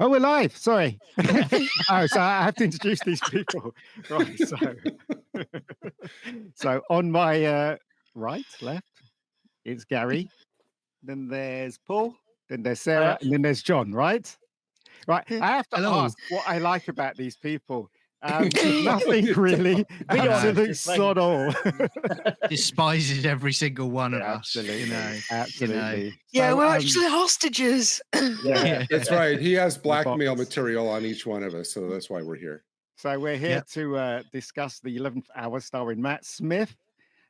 Oh, we're live. Sorry. Oh, so I have to introduce these people. Right. So on my right, left, it's Gary. Then there's Paul. Then there's Sarah. And then there's John, right? Right. I have to ask what I like about these people. Nothing really. Absolute sod all. Despises every single one of us. Absolutely. Yeah, we're actually hostages. Yeah, that's right. He has blackmail material on each one of us, so that's why we're here. So we're here to discuss the 11th Hour starring Matt Smith.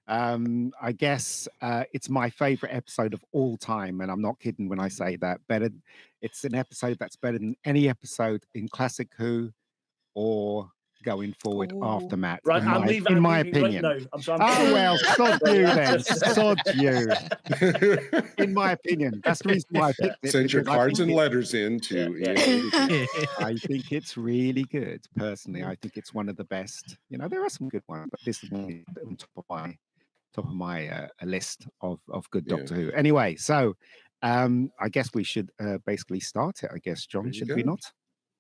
I guess it's my favorite episode of all time, and I'm not kidding when I say that. It's an episode that's better than any episode in Classic Who or going forward after Matt. Right, in my opinion. Right now. I'm sorry. Well, sod you then. Sod you. In my opinion, that's the reason why I picked it. Send your cards and letters in to. I think it's really good. Personally, I think it's one of the best. You know, there are some good ones, but this is on top of my list of good Doctor Who. Anyway, so I guess we should basically start it. I guess, John, should we not?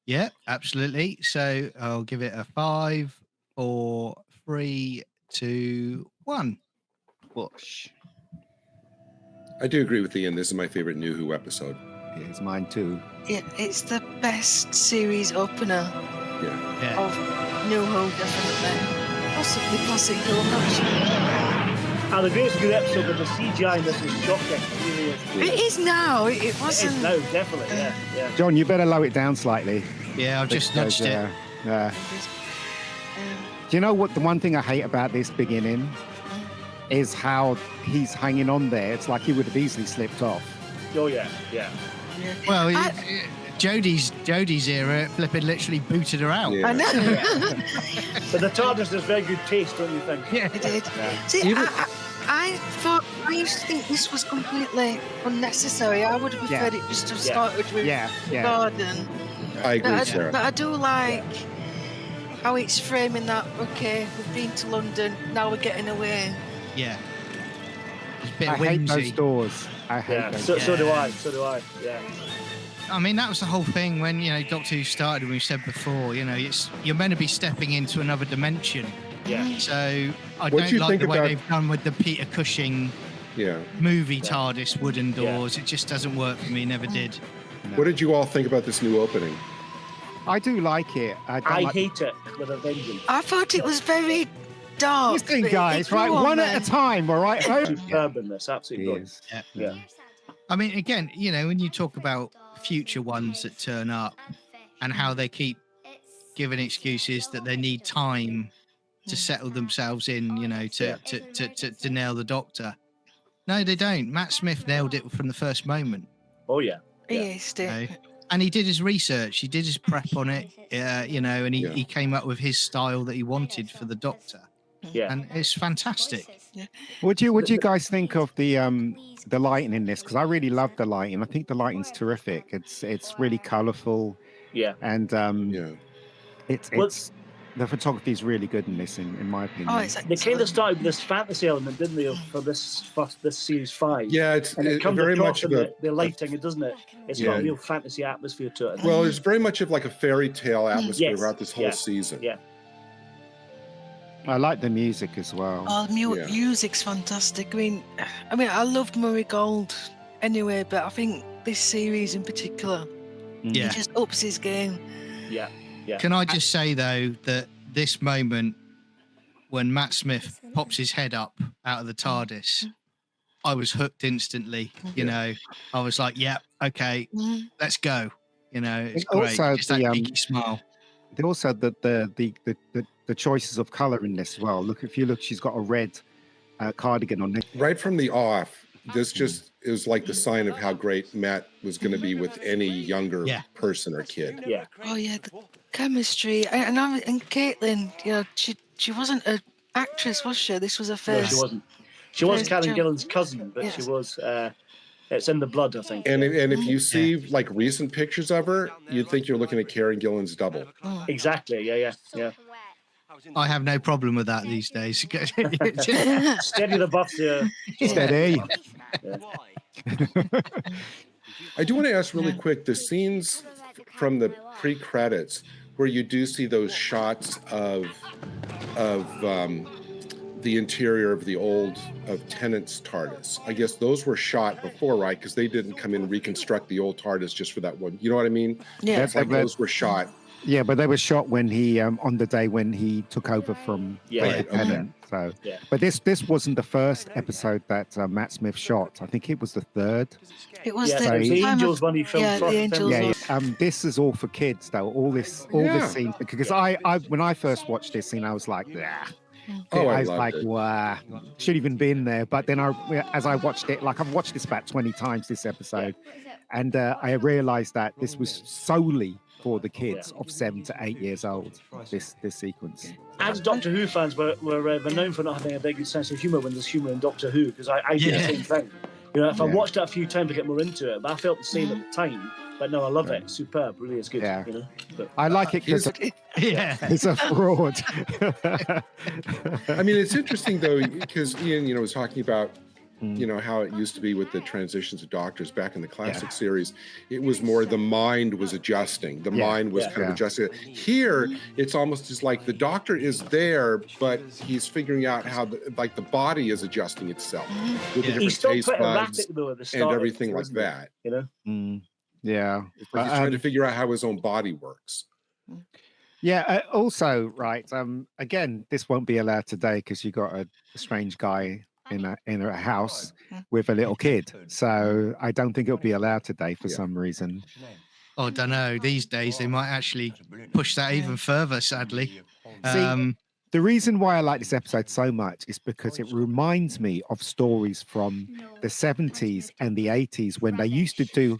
Yeah, absolutely. So I'll give it a 5, 4, 3, 2, 1. Whoosh. I do agree with Ian. This is my favorite New Who episode. It's mine too. Yeah, it's the best series opener of New Who, definitely. Possibly Classic Who, I'm not sure. And the greatest good episode of the CGI in this is shocking. It really is. It is now. It wasn't. It is now, definitely. Yeah. John, you better lower it down slightly. Yeah, I've just nudged it. Do you know what? The one thing I hate about this beginning is how he's hanging on there. It's like he would have easily slipped off. Oh yeah. Well, Jodie's era, flipping literally booted her out. Yeah. I know. But the TARDIS has very good taste, don't you think? Yeah, it did. See, I used to think this was completely unnecessary. I would have preferred it just to have started with the garden. I agree, Sarah. But I do like how it's framing that, okay, we've been to London, now we're getting away. Yeah. It's a bit I whimsy. hate those doors. I hate those. So do I. Yeah. I mean, that was the whole thing when, Doctor Who started, and we said before, you're meant to be stepping into another dimension. Yeah. So I don't like the way they've done with the Peter Cushing movie TARDIS wooden doors. It just doesn't work for me, never did. No. What did you all think about this new opening? I do like it. I hate it with a vengeance. I thought it was very dark. Listen, guys, right? One at a time, all right? Superb in this, absolutely. Yeah. I mean, again, when you talk about future ones that turn up and how they keep giving excuses that they need time to settle themselves in, to nail the Doctor. No, they don't. Matt Smith nailed it from the first moment. Oh, yeah. And he did his research, he did his prep on it, and he came up with his style that he wanted for the Doctor. Yeah, and it's fantastic. Yeah. What you guys think of the lighting in this? Because I really love the lighting. I think the lighting's terrific. It's really colourful. Yeah, and it's the photography is really good in this, in my opinion. Oh, they kind of started with this fantasy element, didn't they, for this series 5? Yeah, it comes very much of the lighting, doesn't it? It's got a real fantasy atmosphere to it. Well, it's very much of like a fairy tale atmosphere throughout this whole season. Yeah. I like the music as well. Oh, music's fantastic. I mean, I loved Murray Gold anyway, but I think this series in particular, he just ups his game. Yeah. Can I just say, though, that this moment when Matt Smith pops his head up out of the TARDIS, I was hooked instantly. I was like, yeah, okay, let's go. It's great. Also, just that geeky smile. Also, the choices of color in this as well. If you look, she's got a red cardigan on it. Right from the off, this just is like the sign of how great Matt was going to be with any younger person or kid. Yeah. Oh yeah, the chemistry, and Caitlin, she wasn't an actress, was she? This was her first. No, she wasn't. She was Karen Gillan's cousin, but she was. It's in the blood, I think. And if you see like recent pictures of her, you'd think you're looking at Karen Gillan's double. Oh. Exactly. Yeah. I have no problem with that these days. Steady the buff there. Steady. I do want to ask really quick, the scenes from the pre-credits where you do see those shots of the interior of Tennant's TARDIS. I guess those were shot before, right? Because they didn't come in and reconstruct the old TARDIS just for that one. You know what I mean? Yeah. It's like those were shot. Yeah, but they were shot when he on the day when he took over from David Tennant. So, but this wasn't the first episode that Matt Smith shot. I think it was the third. It was the Angels one he filmed. The Angels. This is all for kids though. All this scene, because I when I first watched this scene, I was like, yeah. I was like, wow, should even be in there. But then as I watched it, like I've watched this about 20 times this episode, and I realized that this was solely for the kids of 7 to 8 years old. This sequence. As Doctor Who fans, we're known for not having a very good sense of humour when there's humour in Doctor Who, because I did the same thing. You know, if I watched it a few times, I get more into it. But I felt the same at the time. But no, I love it. It's superb. Really, it's good. Yeah. You know? I like it because it's a fraud. I mean, it's interesting though, because Ian, was talking about how it used to be with the transitions of doctors back in the classic series. It was more the mind was adjusting. The mind was kind of adjusting. Here, it's almost just like the doctor is there, but he's figuring out how the body is adjusting itself with the different taste buds and everything like that. You know? Yeah. It's like he's trying to figure out how his own body works. Yeah. Also, right. Again, this won't be allowed today because you got a strange guy in a house with a little kid. So I don't think it'll be allowed today for some reason. Oh, I don't know. These days they might actually push that even further, sadly. See, the reason why I like this episode so much is because it reminds me of stories from the 70s and the 80s when they used to do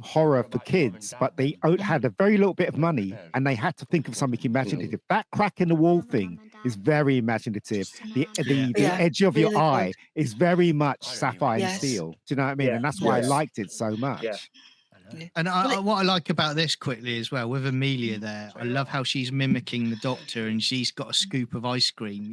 horror for kids, but they had a very little bit of money and they had to think of something imaginative. That crack in the wall thing is very imaginative. The edge of your eye is very much sapphire and steel. Do you know what I mean? And that's why I liked it so much. And what I like about this quickly as well, with Amelia there, I love how she's mimicking the Doctor and she's got a scoop of ice cream,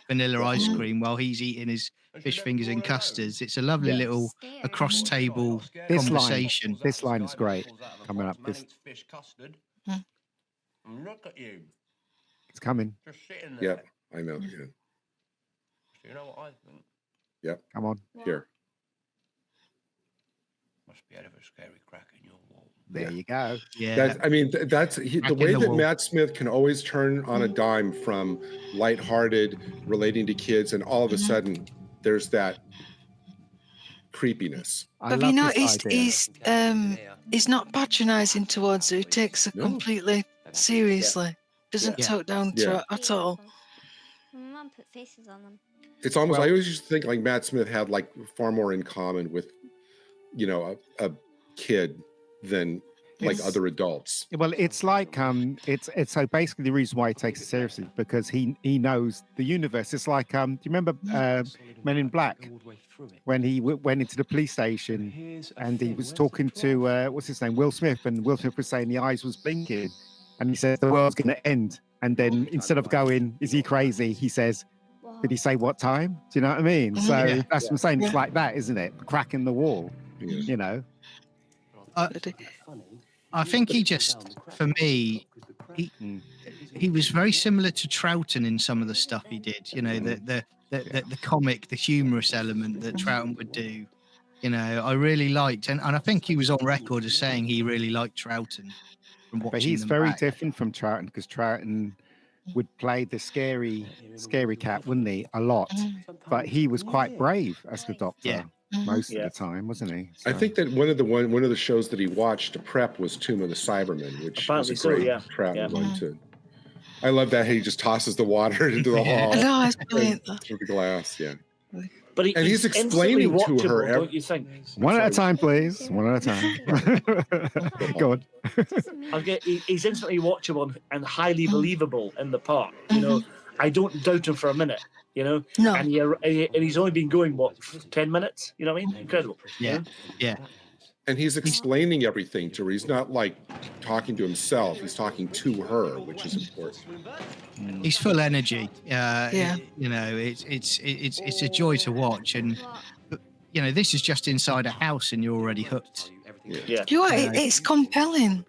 vanilla ice cream, while he's eating his fish fingers and custards. It's a lovely little across table conversation. This line is great. Coming up. Fish custard. Look at you. It's coming. Just sitting there. Yep, I know. Yeah. You know what I think? Yep. Come on. Here. Must be out of a scary crack in your wall. There you go. Yeah. That's the way that Matt Smith can always turn on a dime from lighthearted, relating to kids, and all of a sudden there's that creepiness. Have you noticed he's not patronizing towards her? He takes her completely seriously. Doesn't talk down to her at all. My mum put faces on them. It's almost, I always used to think like Matt Smith had like far more in common with, a kid than like other adults. Well, it's like it's so basically the reason why he takes it seriously because he knows the universe. It's like do you remember Men in Black when he went into the police station and he was talking to what's his name, Will Smith, and Will Smith was saying the eyes was blinking, and he said the world's going to end, and then instead of going, is he crazy? He says, did he say what time? Do you know what I mean? So that's what I'm saying. It's like that, isn't it? Cracking the wall. I think he just, for me, he was very similar to Troughton in some of the stuff he did. The comic, the humorous element that Troughton would do. I really liked, and I think he was on record as saying he really liked Troughton. But he's very different from Troughton because Troughton would play the scary cat, wouldn't he? A lot, but he was quite brave as the Doctor. Yeah. Most of the time, wasn't he? So. I think that one of the shows that he watched to prep was Tomb of the Cybermen, which was a great Troughton one too. I love that he just tosses the water into the hall. No, it's brilliant. Through the glass, But he's explaining to her. Don't you think? One at a time, please. One at a time. Go on. He's instantly watchable and highly believable in the part. I don't doubt him for a minute. No. And he's only been going 10 minutes. You know what I mean? Incredible. Yeah. And he's explaining everything to her. He's not like talking to himself. He's talking to her, which is important. He's full energy. It's a joy to watch, and this is just inside a house, and you're already hooked. It's compelling.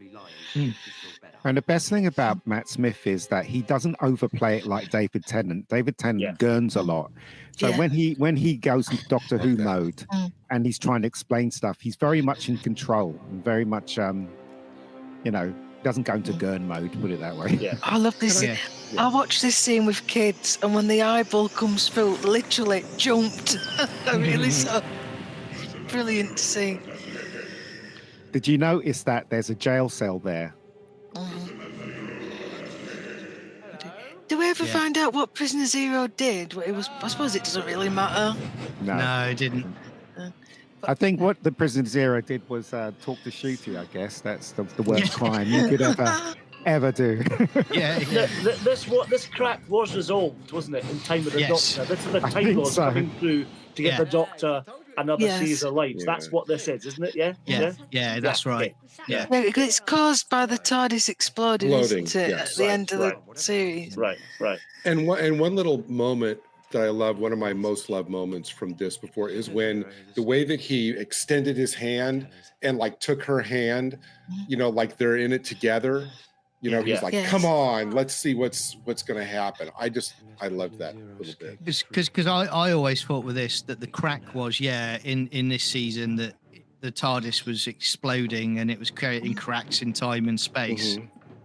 And the best thing about Matt Smith is that he doesn't overplay it like David Tennant. David Tennant gurns a lot. So when he goes into Doctor Who mode and he's trying to explain stuff, he's very much in control and very much, doesn't go into gurn mode, put it that way. Yeah. I love this. I watched this scene with kids, and when the eyeball comes through, literally jumped. I really saw. Brilliant to see. Did you notice that there's a jail cell there? Do we ever find out what Prisoner Zero did? What it was? I suppose it doesn't really matter. No, it didn't. I think what the Prisoner Zero did was talk to Shooty, I guess. That's the worst crime you could ever do. This crack was resolved, wasn't it, in time with the Doctor? This is the Time Lords coming through to get the Doctor another series of lives. That's what this is, isn't it? Yeah, that's right. Yeah, it's caused by the TARDIS exploding, isn't it? At the end of the series. Right. And one little moment that I love, one of my most loved moments from this before, is when the way that he extended his hand and like took her hand, like they're in it together. He's like, come on, let's see what's going to happen. I loved that a little bit. Because I always thought with this that the crack was, in this season that the TARDIS was exploding and it was creating cracks in time and space.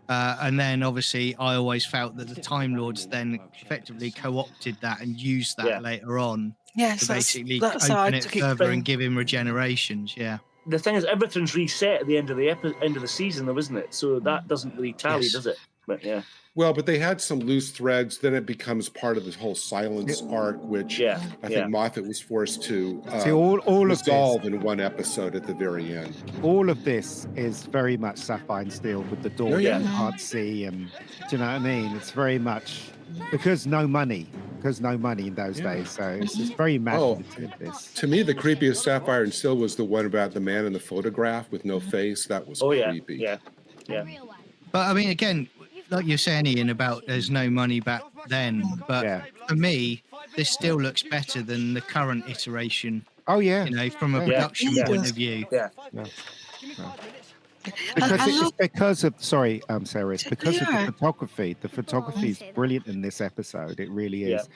And then obviously I always felt that the Time Lords then effectively co-opted that and used that later on to basically open it further and give him regenerations. The thing is, everything's reset at the end of the season, though, isn't it? So that doesn't really tally, does it? But Well, but they had some loose threads. Then it becomes part of this whole silence arc, which I think Moffat was forced to resolve in one episode at the very end. All of this is very much Sapphire and Steel with the door you can't see, and do you know what I mean? It's very much because no money in those days. So it's just very imaginative. This. To me, the creepiest Sapphire and Steel was the one about the man in the photograph with no face. That was creepy. Yeah. But I mean, again, like you're saying, Ian, about there's no money back then. But for me, this still looks better than the current iteration. Oh yeah. From a production point of view. Yeah. Because of Sarah, it's because of the photography. The photography is brilliant in this episode. It really is.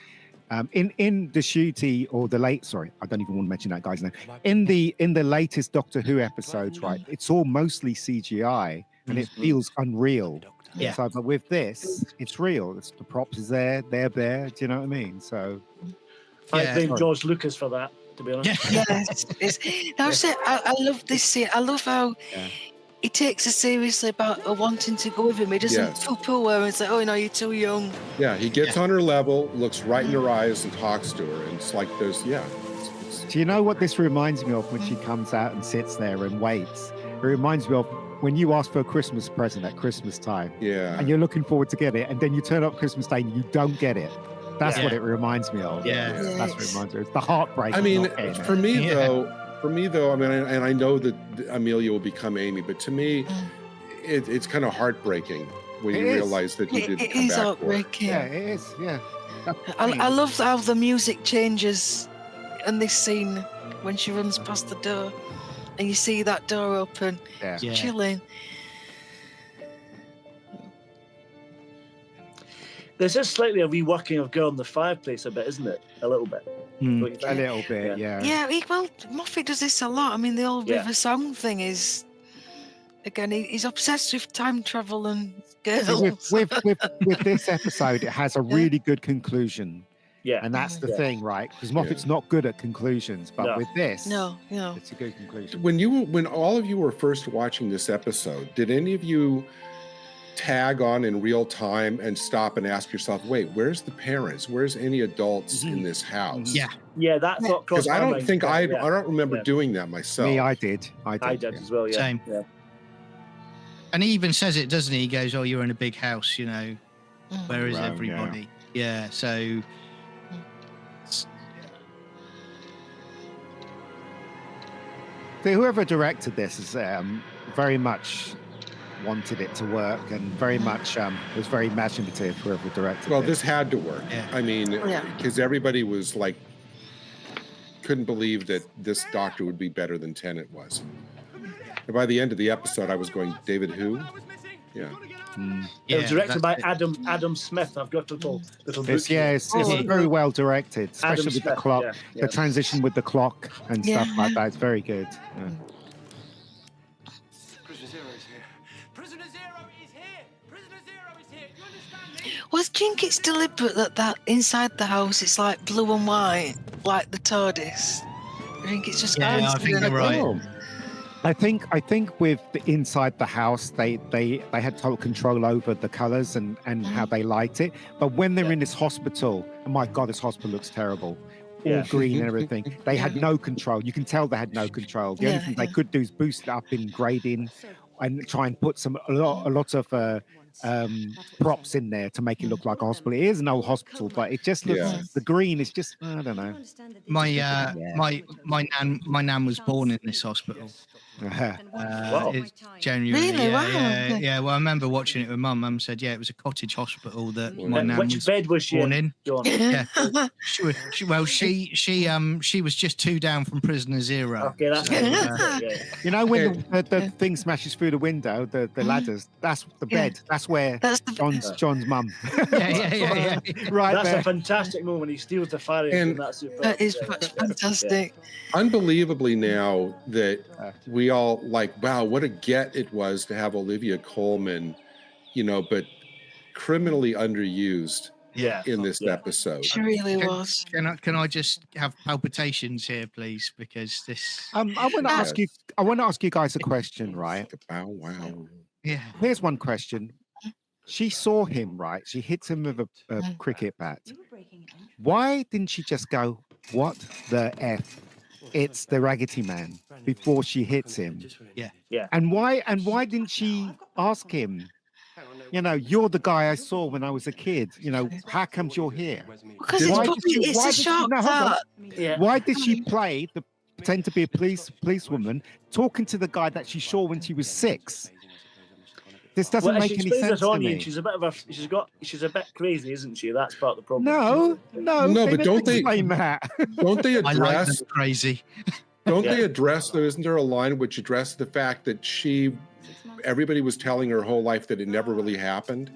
In the Shooty or the late, I don't even want to mention that guy's name. In the latest Doctor Who episodes, right, it's all mostly CGI and it feels unreal. Yeah. So, but with this, it's real. The props is there, they're there. Do you know what I mean? So, I blame George Lucas for that, to be honest. I love this scene. I love how he takes her seriously about wanting to go with him. He doesn't poo-poo her and say, "Oh, no, you're too young." Yeah, he gets on her level, looks right in her eyes, and talks to her. And it's like there's Do you know what this reminds me of when she comes out and sits there and waits? It reminds me of when you ask for a Christmas present at Christmas time. Yeah. And you're looking forward to get it, and then you turn up Christmas Day and you don't get it. That's what it reminds me of. That's what it reminds me of. It's the heartbreak. I mean, for me though, I mean, and I know that Amelia will become Amy, but to me, it's kind of heartbreaking when you realize that he didn't come back for it. It is heartbreaking. Yeah, it is. Yeah. I love how the music changes in this scene when she runs past the door, and you see that door open, chilling. This is slightly a reworking of Girl in the Fireplace a bit, isn't it? A little bit. A little bit, Yeah, well, Moffat does this a lot. I mean, the old River Song thing is, again, he's obsessed with time travel and girls. With this episode, it has a really good conclusion. Yeah. And that's the thing, right? Because Moffat's not good at conclusions, but with this, it's a good conclusion. When all of you were first watching this episode, did any of you tag on in real time and stop and ask yourself, wait, where's the parents? Where's any adults in this house? Yeah, that thought crossed my mind. Because I don't remember doing that myself. Me, I did as well, Same. Yeah. And he even says it, doesn't he? He goes, "Oh, you're in a big house, where is everybody?" Yeah, so whoever directed this is very much wanted it to work, and very much was very imaginative, whoever directed it. This had to work. I mean, because everybody was like, couldn't believe that this Doctor would be better than Tennant was. And by the end of the episode, I was going, David who? Yeah. It was directed by Adam Smith. I've got little It's very well directed, especially with the clock, the transition with the clock and stuff like that. It's very good. Yeah. Prisoner Zero is here. Prisoner Zero is here. Prisoner Zero is here. You understand me? Well, do you think it's deliberate that inside the house it's like blue and white, like the TARDIS? I think it's just. Yeah, I think you're right. I think with the inside the house, they had total control over the colors and how they light it. But when they're in this hospital, and my God, this hospital looks terrible. All green and everything. They had no control. You can tell they had no control. The only thing they could do is boost it up in grading and try and put a lot of props in there to make it look like a hospital. It is an old hospital, but it just looks the green is just I don't know. My nan was born in this hospital. It's genuinely, Really? yeah. Well, I remember watching it with Mum. Mum said, "Yeah, it was a cottage hospital that my nan Which bed was she born in." John? Yeah, she was just 2 down from Prisoner Zero. Okay, that's so, you know when the thing smashes through the window, the ladders. That's the bed. That's where John's mum. Yeah. Right. That's there. a fantastic moment. He steals the fire And engine. That's super. That is fantastic. Unbelievably now that we all like, wow, what a get it was to have Olivia Colman, but criminally underused in this episode. She really was. Can I just have palpitations here, please? Because this. I want to ask you. I want to ask you guys a question, right? Oh wow. Yeah. Here's one question. She saw him, right? She hits him with a cricket bat. Why didn't she just go, "What the F? It's the Raggedy Man," before she hits him? Yeah. And why didn't she ask him? You're the guy I saw when I was a kid. How comes you're here? Because it's a shock. Why did she pretend to be a policewoman, talking to the guy that she saw when she was 6? This doesn't make any sense to me. She's a bit crazy, isn't she? That's part of the problem. No, but don't they explain that? Don't they I like address them crazy? Don't they address though? Isn't there a line which addressed the fact that everybody was telling her whole life that it never really happened?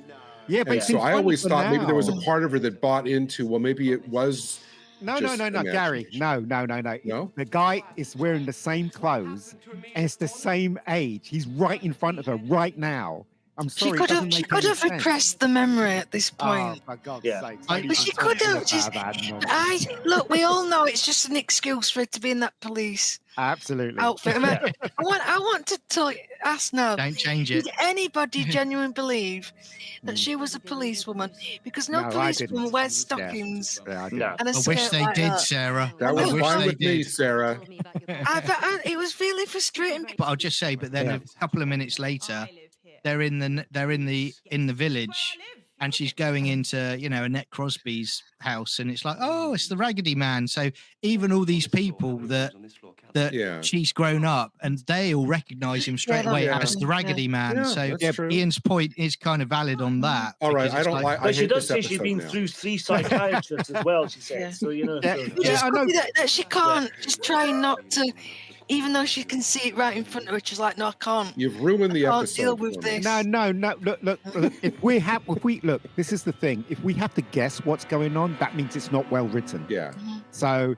Yeah, but so I always thought maybe there was a part of her that bought into, well, maybe it was. No, Gary. No. The guy is wearing the same clothes and it's the same age. He's right in front of her right now. I'm sorry. She could have repressed the memory at this point. Oh, for God's sake. But she could have. Look, we all know it's just an excuse for her to be in that police outfit. I want to ask now. Don't change it. Did anybody genuinely believe that she was a policewoman? Because no policewoman wears stockings. And a I wish they like did, that. Sarah. That was fine with me, Sarah. It was really frustrating. But I'll just say, but then a couple of minutes later, they're in the village, and she's going into Annette Crosby's house, and it's like, oh, it's the Raggedy Man. So even all these people that she's grown up, and they all recognize him straight away as the Raggedy Man. So Ian's point is kind of valid on that. All right, I don't like. But she does say she's been through 3 psychiatrists as well. She said, so I know that she can't. She's trying not to. Even though she can see it right in front of her, she's like, "No, I can't. You've ruined the episode. Deal with this." No. Look. Look. This is the thing. If we have to guess what's going on, that means it's not well written. Yeah. So,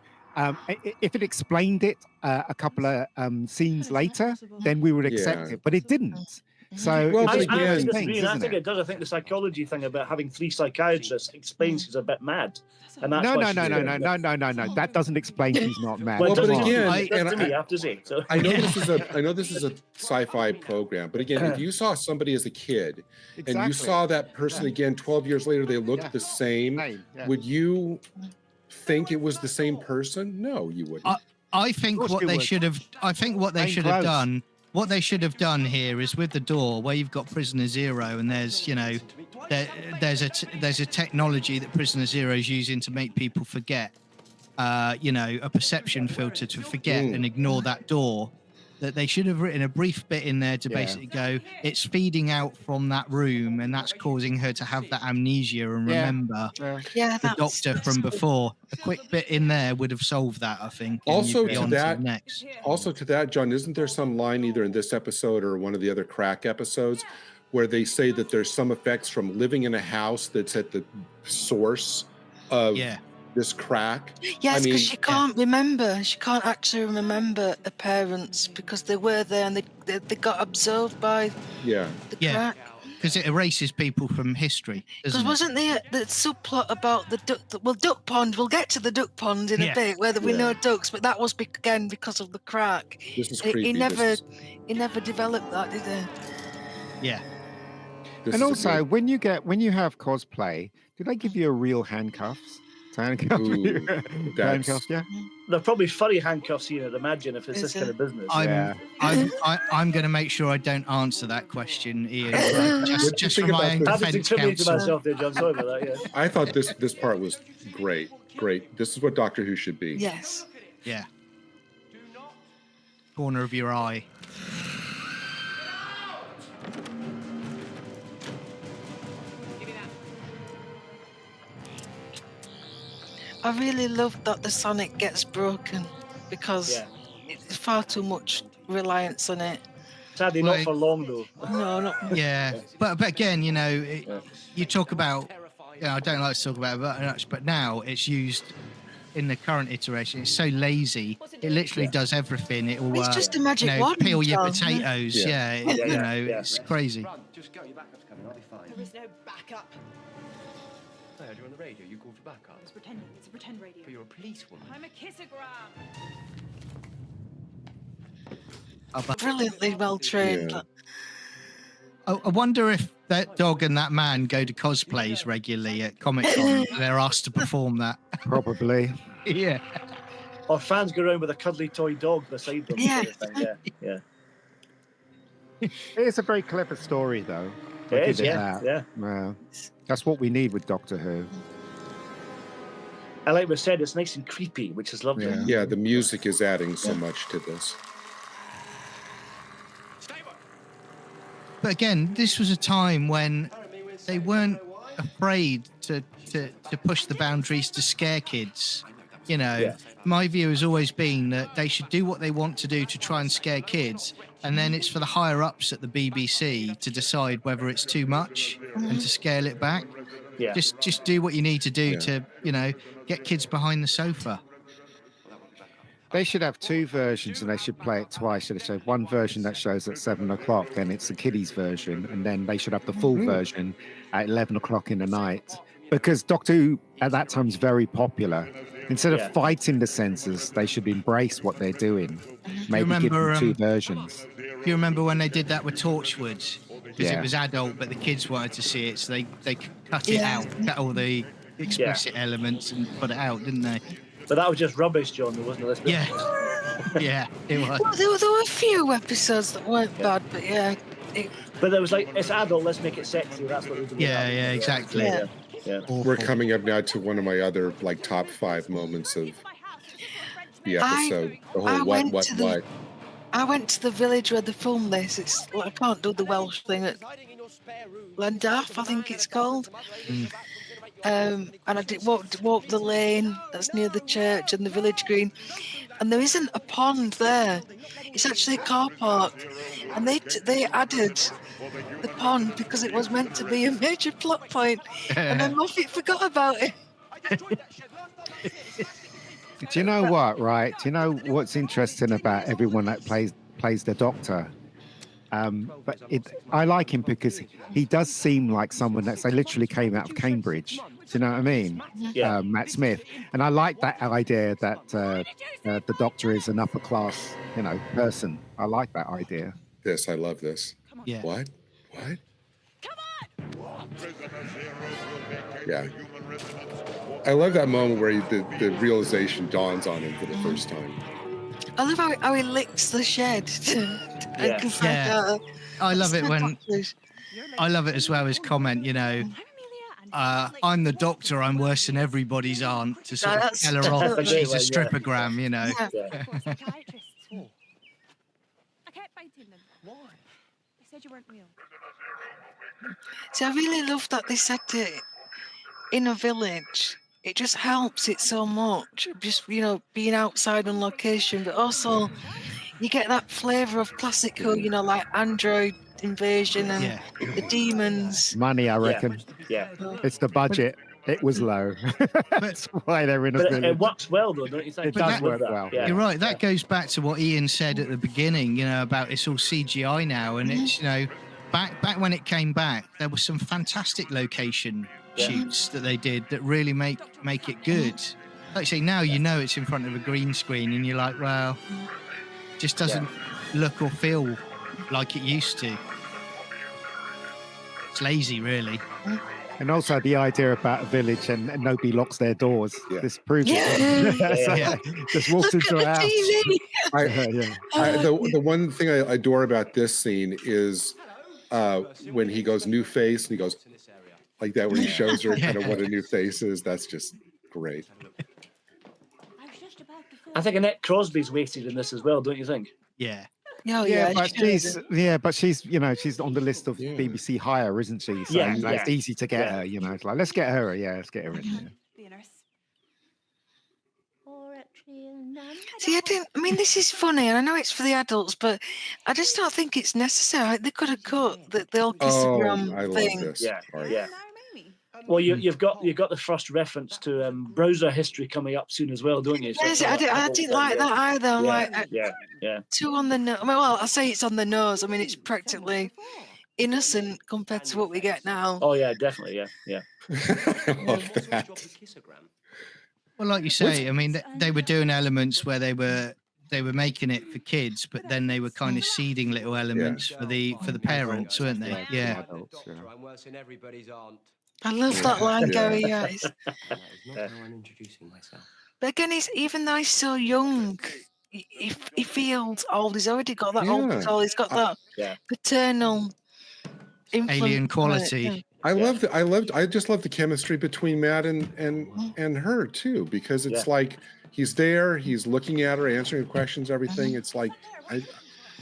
if it explained it a couple of scenes later, then we would accept it. But it didn't. So, I think it does. I think the psychology thing about having 3 psychiatrists explains she's a bit mad. And that's no. That doesn't explain she's not mad. Well, but again, I know this is a sci-fi program, but again, if you saw somebody as a kid and you saw that person again 12 years later, they looked the same. Would you think it was the same person? No, you wouldn't. I think what they should have. I think what they should have done. What they should have done here is with the door where you've got Prisoner Zero, and there's there's a technology that Prisoner Zero is using to make people forget, a perception filter to forget and ignore that door. that they should have written a brief bit in there to basically go, it's feeding out from that room, and that's causing her to have that amnesia and remember the doctor from before. A quick bit in there would have solved that, I think. Also to that, John, isn't there some line either in this episode or one of the other Crack episodes where they say that there's some effects from living in a house that's at the source of this crack? Yes, because she can't remember. She can't actually remember her parents because they were there and they got absorbed by the crack. Because it erases people from history. Because wasn't there the subplot about the duck pond? We'll get to the duck pond in a bit, where we know ducks, but that was again because of the crack. This is creepy. He never developed that, did he? Yeah. And also, when you have cosplay, do they give you a real handcuffs? Handcuffs, yeah. They're probably furry handcuffs here, I'd imagine, if it's this kind of business. I'm going to make sure I don't answer that question, Ian. just for my own defense counsel. Myself there, John. Sorry about that. Yeah. I thought this part was great. This is what Doctor Who should be. Yes. Yeah. Corner of your eye. I really love that the Sonic gets broken because it's far too much reliance on it. Sadly, not for long though. No, not. Yeah, but again, you talk about. I don't like to talk about it very much, but now it's used in the current iteration. It's so lazy. It literally does everything. It will. It's just a magic wand. Peel your potatoes. It's crazy. Just go. Your backup's coming. I'll be fine. There is no backup. I heard you on the radio. You called for backup. I was pretending. It's a pretend radio. But you're a policewoman. I'm a kissogram. Brilliantly well trained. Yeah. I wonder if that dog and that man go to cosplays regularly at Comic-Con. They're asked to perform that. Probably. Yeah. Or fans go around with a cuddly toy dog beside them. Yeah. It's a very clever story, though. It is, yeah. Well, that's what we need with Doctor Who. And like we said, it's nice and creepy, which is lovely. Yeah, the music is adding so much to this. But again, this was a time when they weren't afraid to push the boundaries to scare kids. My view has always been that they should do what they want to do to try and scare kids, and then it's for the higher ups at the BBC to decide whether it's too much and to scale it back. Yeah. Just do what you need to do to, get kids behind the sofa. They should have two versions and they should play it twice. So they should have one version that shows at 7 o'clock and it's the kiddies version, and then they should have the full version at 11 o'clock in the night. Because Doctor Who at that time is very popular. Instead of fighting the censors, they should embrace what they're doing. Maybe give them two versions. Do you remember when they did that with Torchwood? Because it was adult, but the kids wanted to see it, so they cut it out, cut all the explicit elements and put it out, didn't they? But that was just rubbish, John, there wasn't it? Yeah, it was. Well, there were a few episodes that weren't bad, but But there was like, it's adult, let's make it sexy. That's what we did. Yeah, exactly. Yeah. We're coming up now to one of my other top 5 moments of the episode. The whole what. I went to the village where they filmed this. I can't do the Welsh thing at Llandaff, I think it's called. And I did walk the lane that's near the church and the village green, and there isn't a pond there. It's actually a car park, and they added the pond because it was meant to be a major plot point, and then Moffat forgot about it. Do you know what? Right? Do you know what's interesting about everyone that plays the Doctor? But I like him because he does seem like someone they literally came out of Cambridge. Do you know what I mean? Yeah. Matt Smith. And I like that idea that the Doctor is an upper class, person. I like that idea. I love this. Yeah. What? Yeah. I love that moment where the realization dawns on him for the first time. I love how he licks the shed. I love it when. I love it as well, his comment, I'm the Doctor, I'm worse than everybody's aunt, to sort of tell her off that she's a strippogram, Why? They said you weren't real. See, I really love that they said it in a village. It just helps it so much. Just, being outside on location, but also you get that flavour of classical, like android invasion and Yeah. the demons. Money, I Yeah. reckon. Yeah. It's the budget. It was low. That's why they're in a But village. it works well, though, don't you think? It does With work that? well. Yeah. You're right. That goes back to what Ian said at the beginning, about it's all CGI now, and it's back when it came back, there were some fantastic location shoots that they did that really make it good. Like I say, now it's in front of a green screen, and you're like, well, it just doesn't look or feel like it used to. It's lazy, really. And also the idea about a village and nobody locks their doors. Yeah. This proves Yeah. it. So, Yeah. just walks Look into at a house. the TV. The one thing I adore about this scene is when he goes new face and he goes like that when he shows her kind of what a new face is. That's just great. I think Annette Crosby's wasted in this as well, don't you think? Yeah. Oh, but she's she's on the list of BBC hire, isn't she? So it's easy to get her. It's like let's get her. Yeah, let's get her in. Yeah. Be a nurse. Or actually, a nun. See, this is funny, and I know it's for the adults, but I just don't think it's necessary. They could have cut the old kissogram I love thing. this. Yeah. part. Yeah. Now, Amy. Well, you've got the first reference to browser history coming up soon as well, don't you? So Yes, I didn't like that either. I'm like, yeah. too on the nose. Well, I say it's on the nose. It's practically innocent compared to what we get now. Oh yeah, definitely. Yeah. I love that. Well, like you say, they were doing elements where they were making it for kids, but then they were kind of seeding little elements for the parents, weren't they? Yeah. Adults, yeah. I'm worse than everybody's aunt. I love that line, Yeah. Gary. Yeah, That is not how I'm introducing myself. but again, even though he's so young, he feels old. He's already got that old soul. He's got that paternal influence. Alien quality. I just love the chemistry between Matt and her too, because it's like he's there, he's looking at her, answering her questions, everything. It's like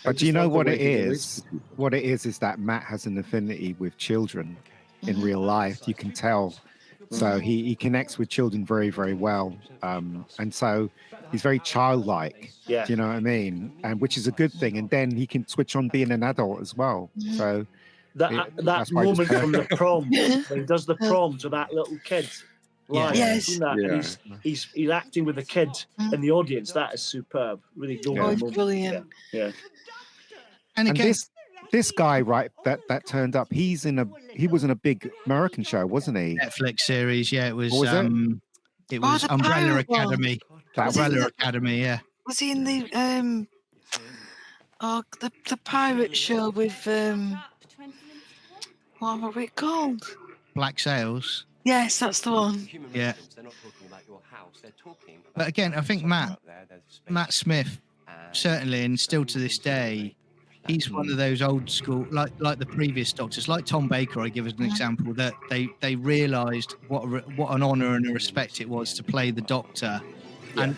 But do you know what it is? What it is that Matt has an affinity with children in real life. You can tell. So he connects with children very, very well. And so he's very childlike. Yeah. Do you know what I mean? And which is a good thing. And then he can switch on being an adult as well. So That that's why it's moment from the perfect. prom when he does the prom to that little kid. Live. Yes. Seen that? Yeah. And he's acting with the kid in the audience. That is superb. Really golden Oh, it's moment. brilliant. Yeah. And And again, this guy, right, that turned up, he was in a big American show, wasn't he? Netflix series, it was. What was it? It was the Umbrella pirate one. Academy. That was Umbrella it. Academy, yeah. Was he in the the pirate show with what were it called? Black Sails. Yes, that's the one. Yeah. They're not talking about your house. They're talking But again, I think Matt Smith, certainly, and still to this day, he's one of those old school, like the previous doctors, like Tom Baker. I give as an example that they realised what an honour and a respect it was to play the Doctor, and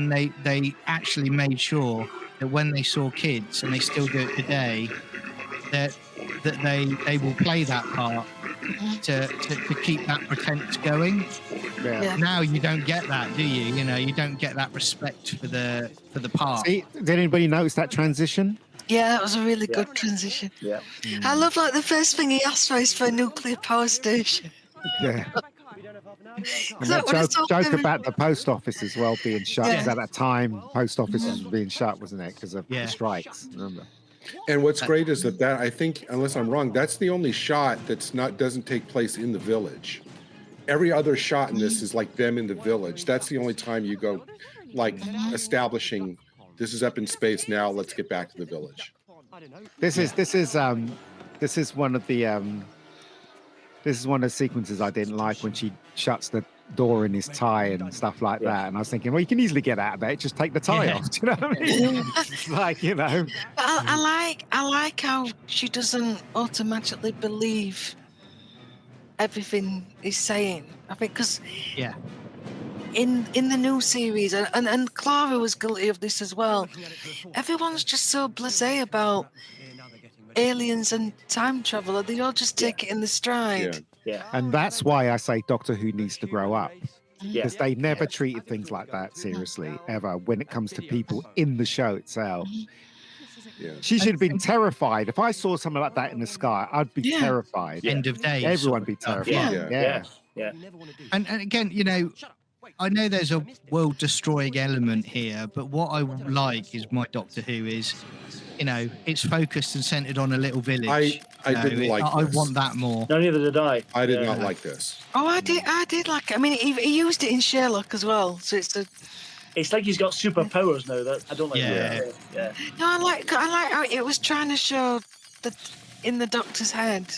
they actually made sure that when they saw kids, and they still do it today, that they will play that part to keep that pretense going. Yeah. Now you don't get that, do you? You don't get that respect for the part. See, did anybody notice that transition? Yeah, that was a really good transition. Yeah. I love the first thing he asked for is for a nuclear power station. Yeah. And that that what it's joke all- about the post office as well being shut. Yeah. Because at that time, post offices were being shut, wasn't it? Because of Yeah. the strikes. Remember? And what's great is that I think, unless I'm wrong, that's the only shot doesn't take place in the village. Every other shot in this is like them in the village. That's the only time you go, like establishing this is up in space now. Let's get back to the village. This is one of the sequences I didn't like when she shuts the door in his tie and stuff like that. And I was thinking, well, you can easily get out of it. Just take the tie off. Do you know what I mean? It's like, But I like how she doesn't automatically believe everything he's saying. I think because in the new series, and Clara was guilty of this as well. Everyone's just so blasé about aliens and time travel. They all just take it in the stride. Yeah. And that's why I say Doctor Who needs to grow up. Yeah. Because they never treated things like that seriously, ever, when it comes to people in the show itself. Yeah. She should have been terrified. If I saw something like that in the sky, I'd be Yeah. terrified. End of days. Everyone sort of be stuff. terrified. Yeah. Yeah. And again, you know, I know there's a world destroying element here, but what I like is my Doctor Who is, you know, it's focused and centered on a little village. I You know, didn't like I this. want that more. No, neither did I. I did Yeah. not like this. Oh, I did like it. I mean, he used it in Sherlock as well, so it's a. It's like he's got superpowers now. That I don't like. Yeah. that. Yeah. No, I like how it was trying to show that in the Doctor's head.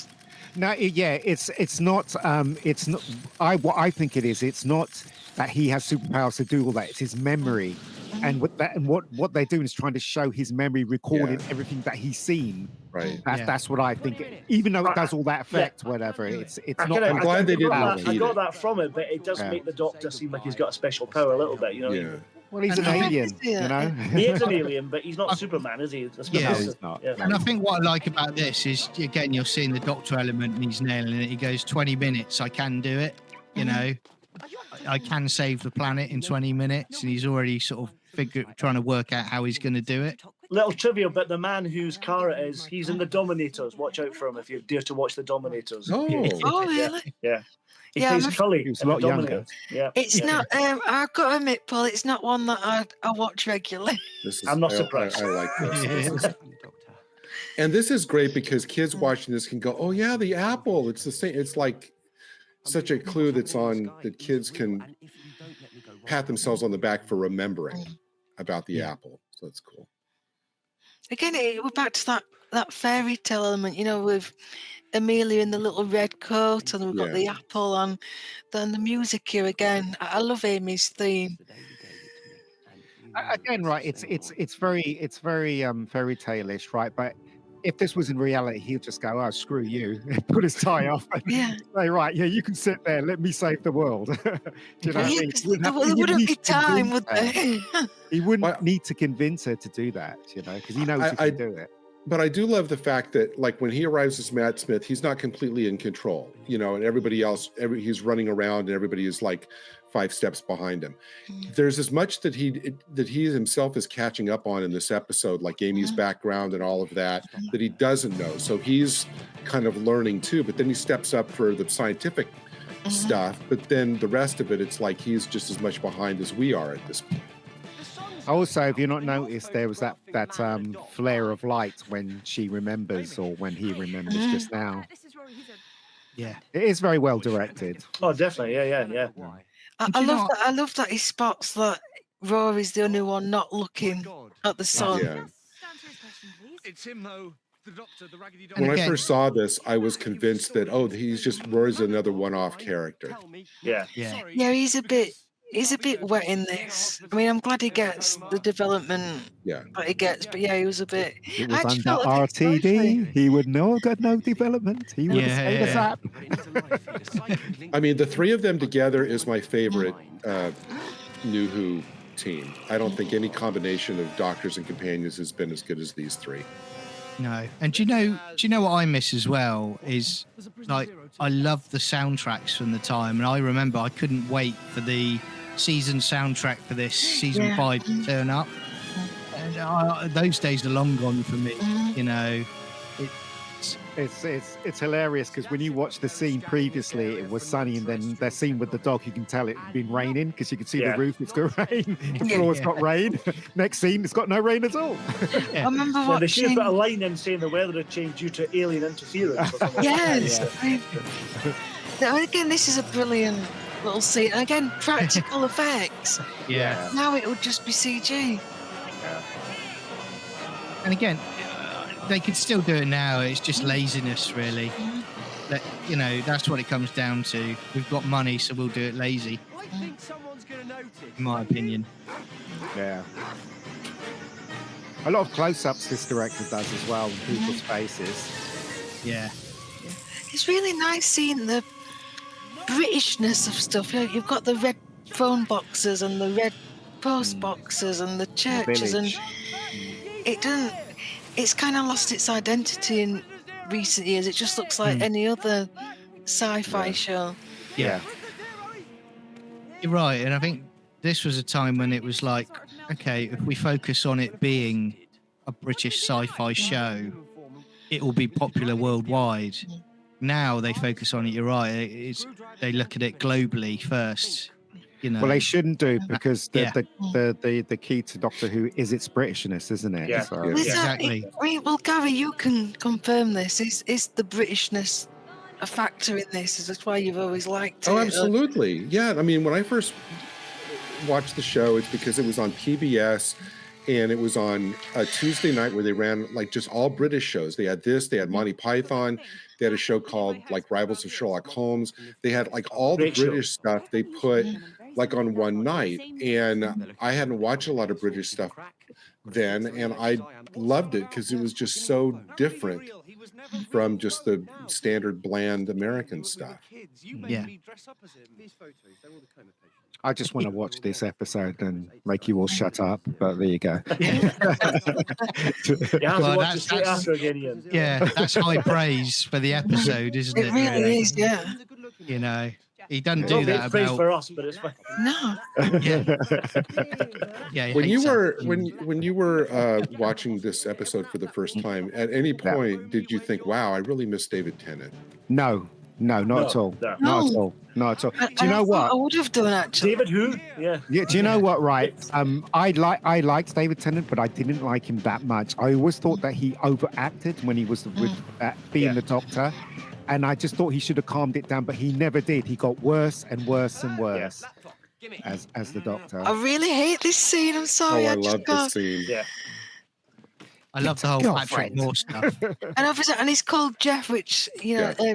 No, it's not. What I think it is. It's not that he has superpowers to do all that. It's his memory, and what they're doing is trying to show his memory, recording everything that he's seen. Right. That's what I think. Even though it does all that effect, whatever, it's I not. I'm glad they didn't I repeat got it. that from it, but it does Yeah. make the Doctor seem like he's got a special power a little bit. You know. Yeah. Well, he's an And I alien, think it's- you know. He is an alien, but he's not Superman, is he? That's Yeah. No, what- he's not. Yeah. And I think what I like about this is, again, you're seeing the Doctor element and he's nailing it. He goes, 20 minutes, I can do it. You know, I can save the planet in 20 minutes. And he's already sort of trying to work out how he's going to do it. Little trivia, but the man whose car it is, he's in the Dominators. Watch out for him if you dare to watch the Dominators. Oh. Oh, really? Yeah. He Yeah, plays I'm a- Cully He was a in the lot younger. Dominators. Yeah. It's yeah. not. I've got to admit, Paul, it's not one that I watch regularly. This is, I'm not I- surprised. I like this. And this is great because kids watching this can go, "Oh yeah, the apple. It's the same." It's like such a clue that's on that kids can pat themselves on the back for remembering about the apple. So it's cool. Again, we're back to that fairy tale element, you know, with Amelia in the little red coat, and we've got Yeah. the apple, and then the music here again. I love Amy's theme. Again, right? It's very fairy tale-ish, right? But if this was in reality, he'd just go, "Oh, screw you," put his tie off, and Yeah. say, "Right, yeah, you can sit there. Let me save the world." Do you know what I Yeah, mean? 'cause He wouldn't there have- he wouldn't need be to time, convince would her. there? He wouldn't Well, need to convince her to do that, you know, because he knows he I- can do it. But I do love the fact that, like, when he arrives as Matt Smith, he's not completely in control, you know, and everybody else, he's running around and everybody is like 5 steps behind him. There's as much that he himself is catching up on in this episode, like Amy's background and all of that he doesn't know. So he's kind of learning too, but then he steps up for the scientific stuff. But then the rest of it, it's like he's just as much behind as we are at this point. Also, if you're not noticed, there was that flare of light when she remembers or when he remembers just now. Yeah. It is very well directed. Oh, definitely. Yeah. I do you know love what- that. I love that he spots that Rory's the only one not looking at the sun. Yeah. It's him, though. The doctor, the raggedy And When I again- first saw this, I was convinced that, Rory's another one-off character. Yeah. Yeah. Yeah, he's a bit wet in this. I mean, I'm glad he gets the development Yeah. that he gets, but yeah, he was a bit. It I was actually under felt a bit sorry for him. RTD. He would know got no development. He would Yeah, have stayed yeah. as up. I mean, the 3 of them together is my favorite New Who team. I don't think any combination of Doctors and Companions has been as good as these 3. No. And do you know what I miss as well is, like, I love the soundtracks from the time, and I remember I couldn't wait for the season soundtrack for this season Yeah. 5 to turn up. And those days are long gone for me. You know, It's hilarious because when you watch the scene previously, it was sunny, and then the scene with the dog, you can tell it had been raining because you can see Yeah. the roof. It's got rain. The floor's got rain. Next scene, it's got no rain at all. I remember Well, they should have watching. put a line in saying the weather had changed due to alien interference. Or something. Yes. Yeah. Now, again, this is a brilliant little scene. And again, practical effects. yeah. Now it would just be CG. And again, they could still do it now. It's just laziness, really. That, you know, that's what it comes down to. We've got money, so we'll do it lazy, I think someone's going to notice. in my opinion. Yeah. A lot of close-ups this director does as well in people's faces. Yeah. It's really nice seeing the Britishness of stuff. You know, you've got the red phone boxes and the red post boxes and the churches, and it doesn't. It's kind of lost its identity in recent years. It just looks like any other sci-fi show. Yeah. You're right, and I think this was a time when it was like, okay, if we focus on it being a British sci-fi show, it will be popular worldwide. Now they focus on it. You're right. They look at it globally first. You know. Well, they shouldn't do, because the key to Doctor Who is its Britishness, isn't it? Yeah. So, Exactly. Well, Gary, you can confirm this. Is the Britishness a factor in this? Is that why you've always liked it? Oh, absolutely. Yeah. I mean, when I first watched the show, it's because it was on PBS, and it was on a Tuesday night where they ran like just all British shows. They had this, they had Monty Python, they had a show called like Rivals of Sherlock Holmes. They had like all the British stuff they put like on one night. And I hadn't watched a lot of British stuff then, and I loved it because it was just so different from just the standard bland American stuff. Yeah. I just want to watch this episode and make you all shut up, but there you go. You have to Well, watch it straight after again, Ian. Yeah, that's high praise for the episode, isn't it? It really is, yeah. You know, he doesn't It's do not that big praise about. for us, but it's fine. No. Yeah. When you were watching this episode for the first time, at any point did you think, "Wow, I really miss David Tennant"? No, not at all. No. Not at all. Not at all. Do you know what? I would have done, actually. David who? Yeah. Yeah, do you know what? Right, I liked David Tennant, but I didn't like him that much. I always thought that he overacted when he was being the Doctor, and I just thought he should have calmed it down, but he never did. He got worse and worse and worse as the Doctor. I really hate this scene. I'm sorry. I just love this can't. scene. Yeah. I love the whole Patrick Moore stuff. And obviously, and he's called Jeff, which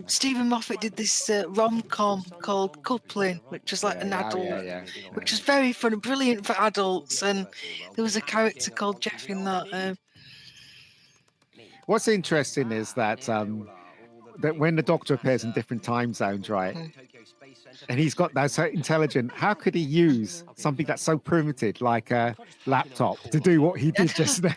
Stephen Moffat did this rom-com called Coupling, which was like an adult, which was very fun, brilliant for adults. And there was a character called Jeff in that. What's interesting is that that when the Doctor appears in different time zones, right, and he's got that so intelligent, how could he use something that's so primitive like a laptop to do what he did just now?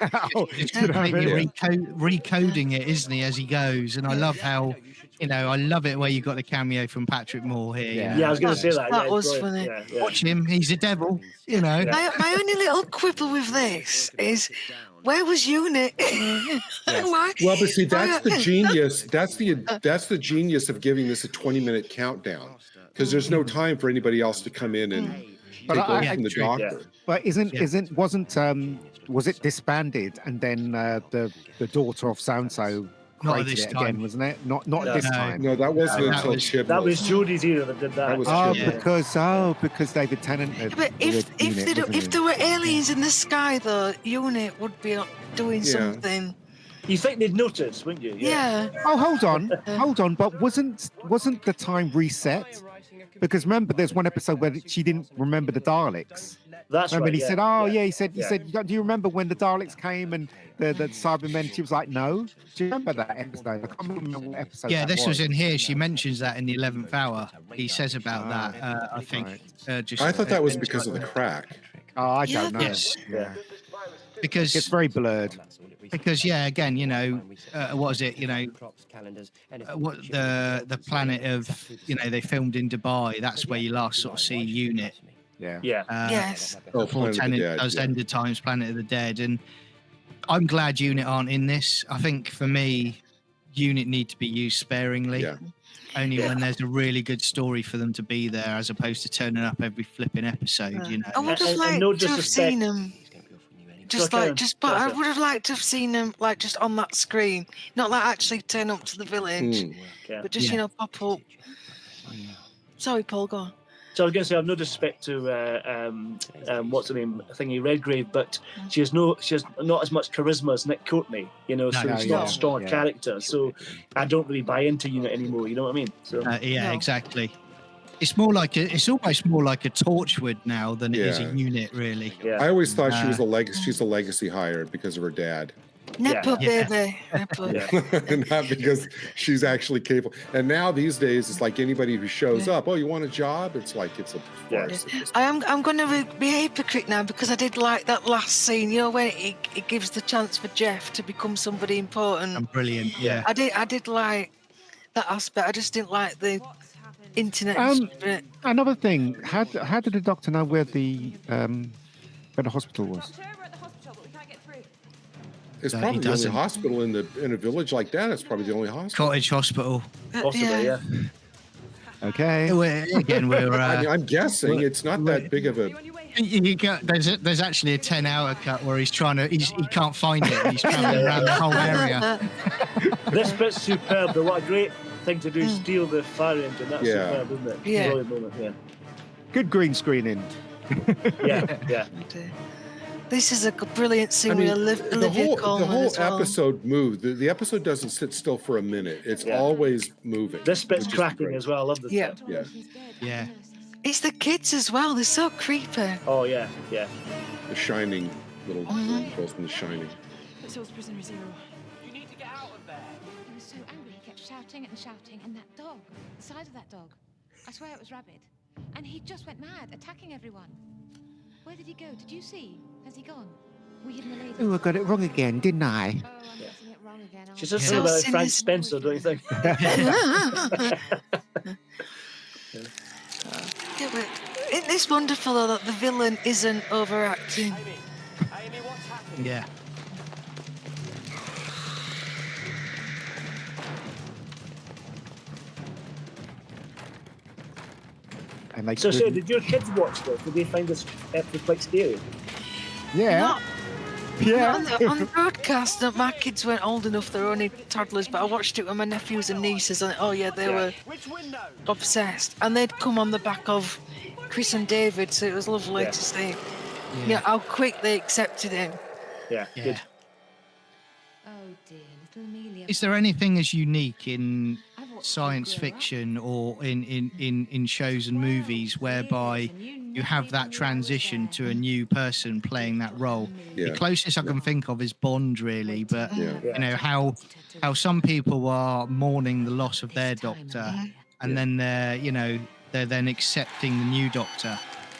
It's You know what I completely mean? recoding it, isn't he, as he goes? And I love how, I love it where you got the cameo from Patrick Moore here. Yeah. Yeah, I was going to say that. That yeah, was brilliant. funny. Yeah. Watch him, he's a devil, My only little quibble with this is, where was Unit? Why? Well, but see, that's the genius. That's the genius of giving this a 20-minute countdown, because there's no time for anybody else to come in and take over from the Doctor. But was it disbanded and then the daughter of so-and-so Not created this it time. again, wasn't it? Not this time. No, that wasn't that until was- Chibnall. That was Jodie's era that did that. That was Oh, Chibnall. because David Tennant had But if there were aliens in the sky, though, Unit would be doing something. You think they'd notice, wouldn't you? Yeah. Oh, hold on. But wasn't the time reset? Because remember, there's one episode where she didn't remember the Daleks. That's Remember, right. he said, he said, do you remember when the Daleks came and the Cybermen? She was like, no. Do you remember that episode? I can't remember what episode. Yeah, that this was in here. She mentions that in the 11th hour. He says about that, I think. I thought that was because of the crack. Oh, I don't know. Yes. Yeah. Because It's very blurred. again, what is it? What the planet of, they filmed in Dubai. That's where you last sort of see Unit. Yeah. Yeah. Yes. Oh, Before Planet of the Tennant Dead, does yeah. End of Times, Planet of the Dead, and I'm glad Unit aren't in this. I think for me, Unit need to be used sparingly. Yeah. Only when there's a really good story for them to be there, as opposed to turning up every flipping episode. I would have And liked no to have disrespect. seen him. But I would have liked to have seen him like just on that screen, not like actually turn up to the village, Yeah. but just pop up. Sorry, Paul, go on. So I was going to say, I've no disrespect to what's her name, thingy Redgrave, but she has not as much charisma as Nick Courtney, so she's not a strong character. So I don't really buy into Unit anymore. You know what I mean? So Exactly. It's almost more like a Torchwood now than it is a Unit, really. yeah. I always thought she's a legacy hire because of her dad. Nepo Yeah. baby. Nepo. Yeah. Not because she's actually capable. And now these days, it's like anybody who shows Yeah. up, oh, you want a job? It's like it's a Yeah. farce. at this I'm going to be a hypocrite now because I did like that last scene. You know, when it gives the chance for Jeff to become somebody important. And brilliant. Yeah. I did like that aspect. I just didn't like the internet bit. Another thing, how did the doctor know where the hospital was? Doctor, we're at the hospital, but we can't get through. It's No, he probably the only doesn't. hospital in a village like that. It's probably the only hospital. Cottage hospital. Possibly, yeah. Okay. Again, we're. I mean, I'm guessing it's not that big of a. You on your way? There's actually a 10-hour cut where he can't find it. He's traveling around the whole area. This bit's superb, but what a great thing to do, steal the fire engine. That's Yeah. superb, isn't it? Yeah. Brilliant moment, yeah. Good green screening. Yeah. This is a brilliant scene I mean, with the Olivia whole Colman as well. episode moved. The episode doesn't sit still for a minute. It's Yeah. always moving. This bit's which is cracking great. as well. I love this Yeah. bit. Yeah. Yeah. It's the kids as well. They're so creepy. Oh, yeah. The Shining little girls from The Shining. But so's prisoner zero. You need to get out of there. He was so angry, he kept shouting and shouting, and that dog, the size of that dog, I swear it was rabid. And he just went mad, attacking everyone. Where did he go? Did you see? Has he gone? We hid in the lady. Oh, I got it wrong again, didn't I? Oh, I'm getting it wrong again. She's aren't just I? saying about So Frank sinister. Spencer, don't you think? Yeah, but isn't this wonderful though that the villain isn't overacting? Amy, what's happened? Yeah. And they So, couldn't- did your kids watch this? Did they find this episode quite scary? yeah, Not yeah. on the broadcast. My kids weren't old enough; they're only toddlers. But I watched it with my nephews and nieces, and oh yeah, they were Which window? obsessed. And they'd come on the back of Chris and David, so it was lovely Yeah. to see. Yeah, how quick they accepted him. Yeah, Yeah. good. Oh dear, little Amelia. Is there anything as unique in I've watched science you grow up. fiction or in shows and movies whereby you have that transition to a new person playing that role? Yeah. The closest I can think of is Bond, really, but Yeah. you know how some people are mourning the loss of their doctor, and then they're then accepting the new doctor.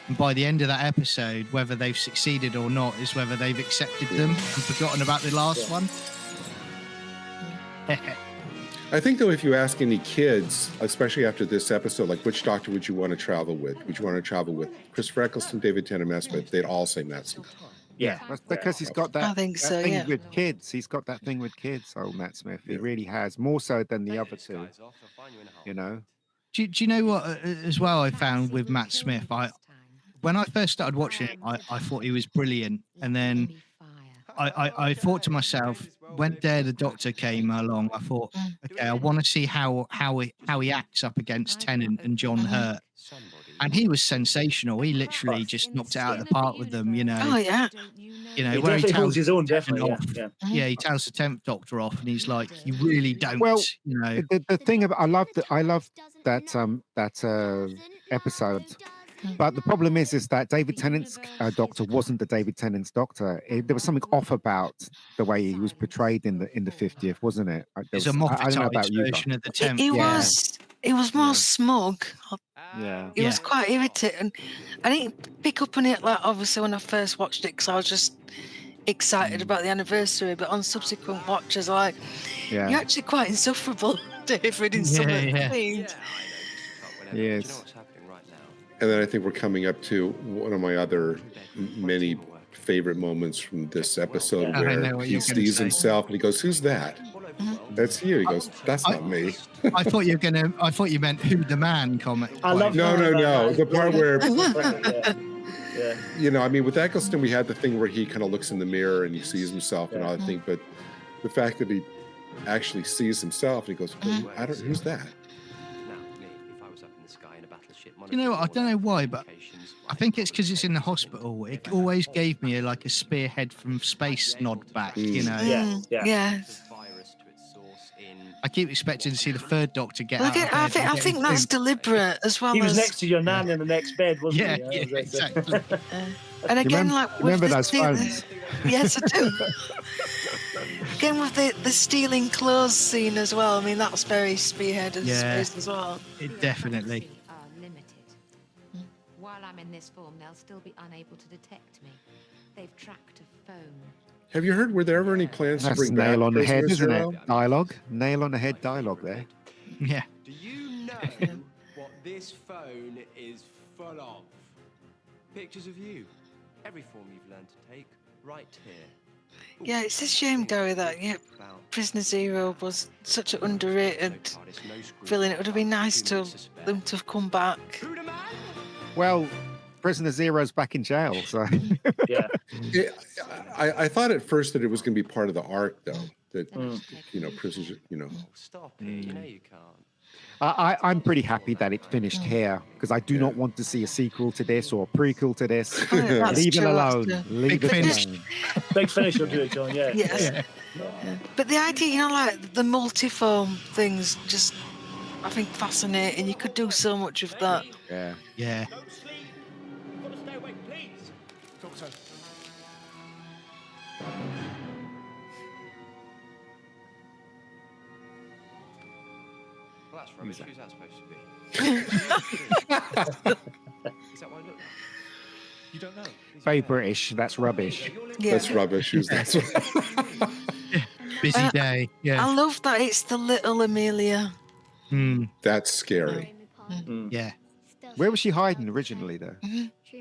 And by the end of that episode, whether they've succeeded or not is whether they've accepted them and forgotten about the last one. I think though, if you ask any kids, especially after this episode, like which doctor would you want to travel with? Would you want to travel with Christopher Eccleston, David Tennant, Matt Smith? They'd all say Matt Smith. Yeah. That's because he's got that, I think that so, thing yeah. with kids. He's got that thing with kids, old Matt Smith. He Yeah. really has, more so than the other two, you know? Do you know what, as well, I found with Matt Smith? When I first started watching it, I thought he was brilliant. And then I thought to myself, when Dare the Doctor came along, I thought, okay, I want to see how he acts up against Tennant and John Hurt. And he was sensational. He literally just knocked it out of the park with them, you know. Oh yeah. You know, He where he definitely holds tells his own, definitely. off. Yeah. Yeah, he tells the 10th Doctor off, and he's like, "You really don't," Well, you know. The thing about I love that episode, but the problem is that David Tennant's doctor wasn't the David Tennant's doctor. There was something off about the way he was portrayed in the 50th, wasn't it? It's a I don't know Moffatized about you, version but of the 10th. He was more smug. yeah. He was quite irritating. I didn't pick up on it like obviously when I first watched it because I was just excited about the anniversary. But on subsequent watches, like Yeah. you're actually quite insufferable, David, in some of the Yeah. scenes. Yes. And then I think we're coming up to one of my other many favorite moments from this episode I know where what he you're gonna sees say. himself and he goes, "Who's that?" That's you. He goes, "That's not me." I thought you meant who the man comment. I love No, that. no, no. The part where, Yeah. you know, I mean, with Eccleston, we had the thing where he kind of looks in the mirror and he sees himself and all that thing. But the fact that he actually sees himself and he goes, well, I don't, who's that? You know what? I don't know why, but I think it's because it's in the hospital. It always gave me a spearhead from space nod back. You know. Yeah. I keep expecting to see the third Doctor get Look out. at, I think that's deliberate as well He was as. next to your nan in the next bed, wasn't Yeah, he? yeah, exactly. And again, Remember- like with remember the those thing- phones? Yes, I do. Again with the stealing clothes scene as well. I mean, that's very Spearhead as well. It definitely. Are limited. While I'm in this form, they'll still be unable to detect me. They've tracked a phone. Have you heard, were there ever any plans to That's bring nail back on the head, Prisoner isn't Zero? it? Dialogue. Nail on the head dialogue there. Yeah. Do you know what this phone is full of? Pictures of you. Every form you've learned to take, right here. Yeah, it's a shame, Gary, that Prisoner Zero was such an underrated villain. It would have been nice to them to have come back. Well, Prisoner Zero's back in jail, so Yeah. I thought at first that it was going to be part of the arc, though. That prisoners, Stop it. You know you can't. I'm pretty happy that it finished here because I do not want to see a sequel to this or a prequel to this. That's Leave it true, alone. that's true. Leave Big it finish. alone. Big Finish will do it, John. Yeah. Yes. Yeah. Yeah. But the idea, like the multiform things, just I think fascinating. You could do so much of that. Yeah. Yeah. Don't sleep. You've got to stay awake, please. Doctor. Well, that's rubbish. Who's that supposed to be? Is that what I look like? You don't know? Very British. That's rubbish. Yeah. that's rubbish. That's Busy day. Yeah. I love that it's the little Amelia. that's scary. Yeah. Where was she hiding originally, though?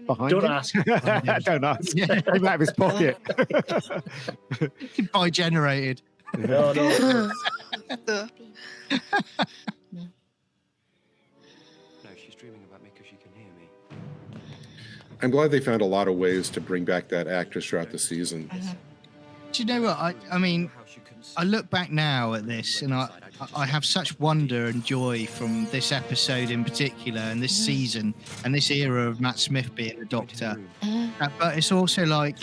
Behind Don't him? ask. Don't ask. Yeah. Came out of his pocket. By generated. No, no. No, she's dreaming about me because she can hear me. I'm glad they found a lot of ways to bring back that actress throughout the season. Do you know what? I mean, I look back now at this and I have such wonder and joy from this episode in particular and this season and this era of Matt Smith being a Doctor. But it's also like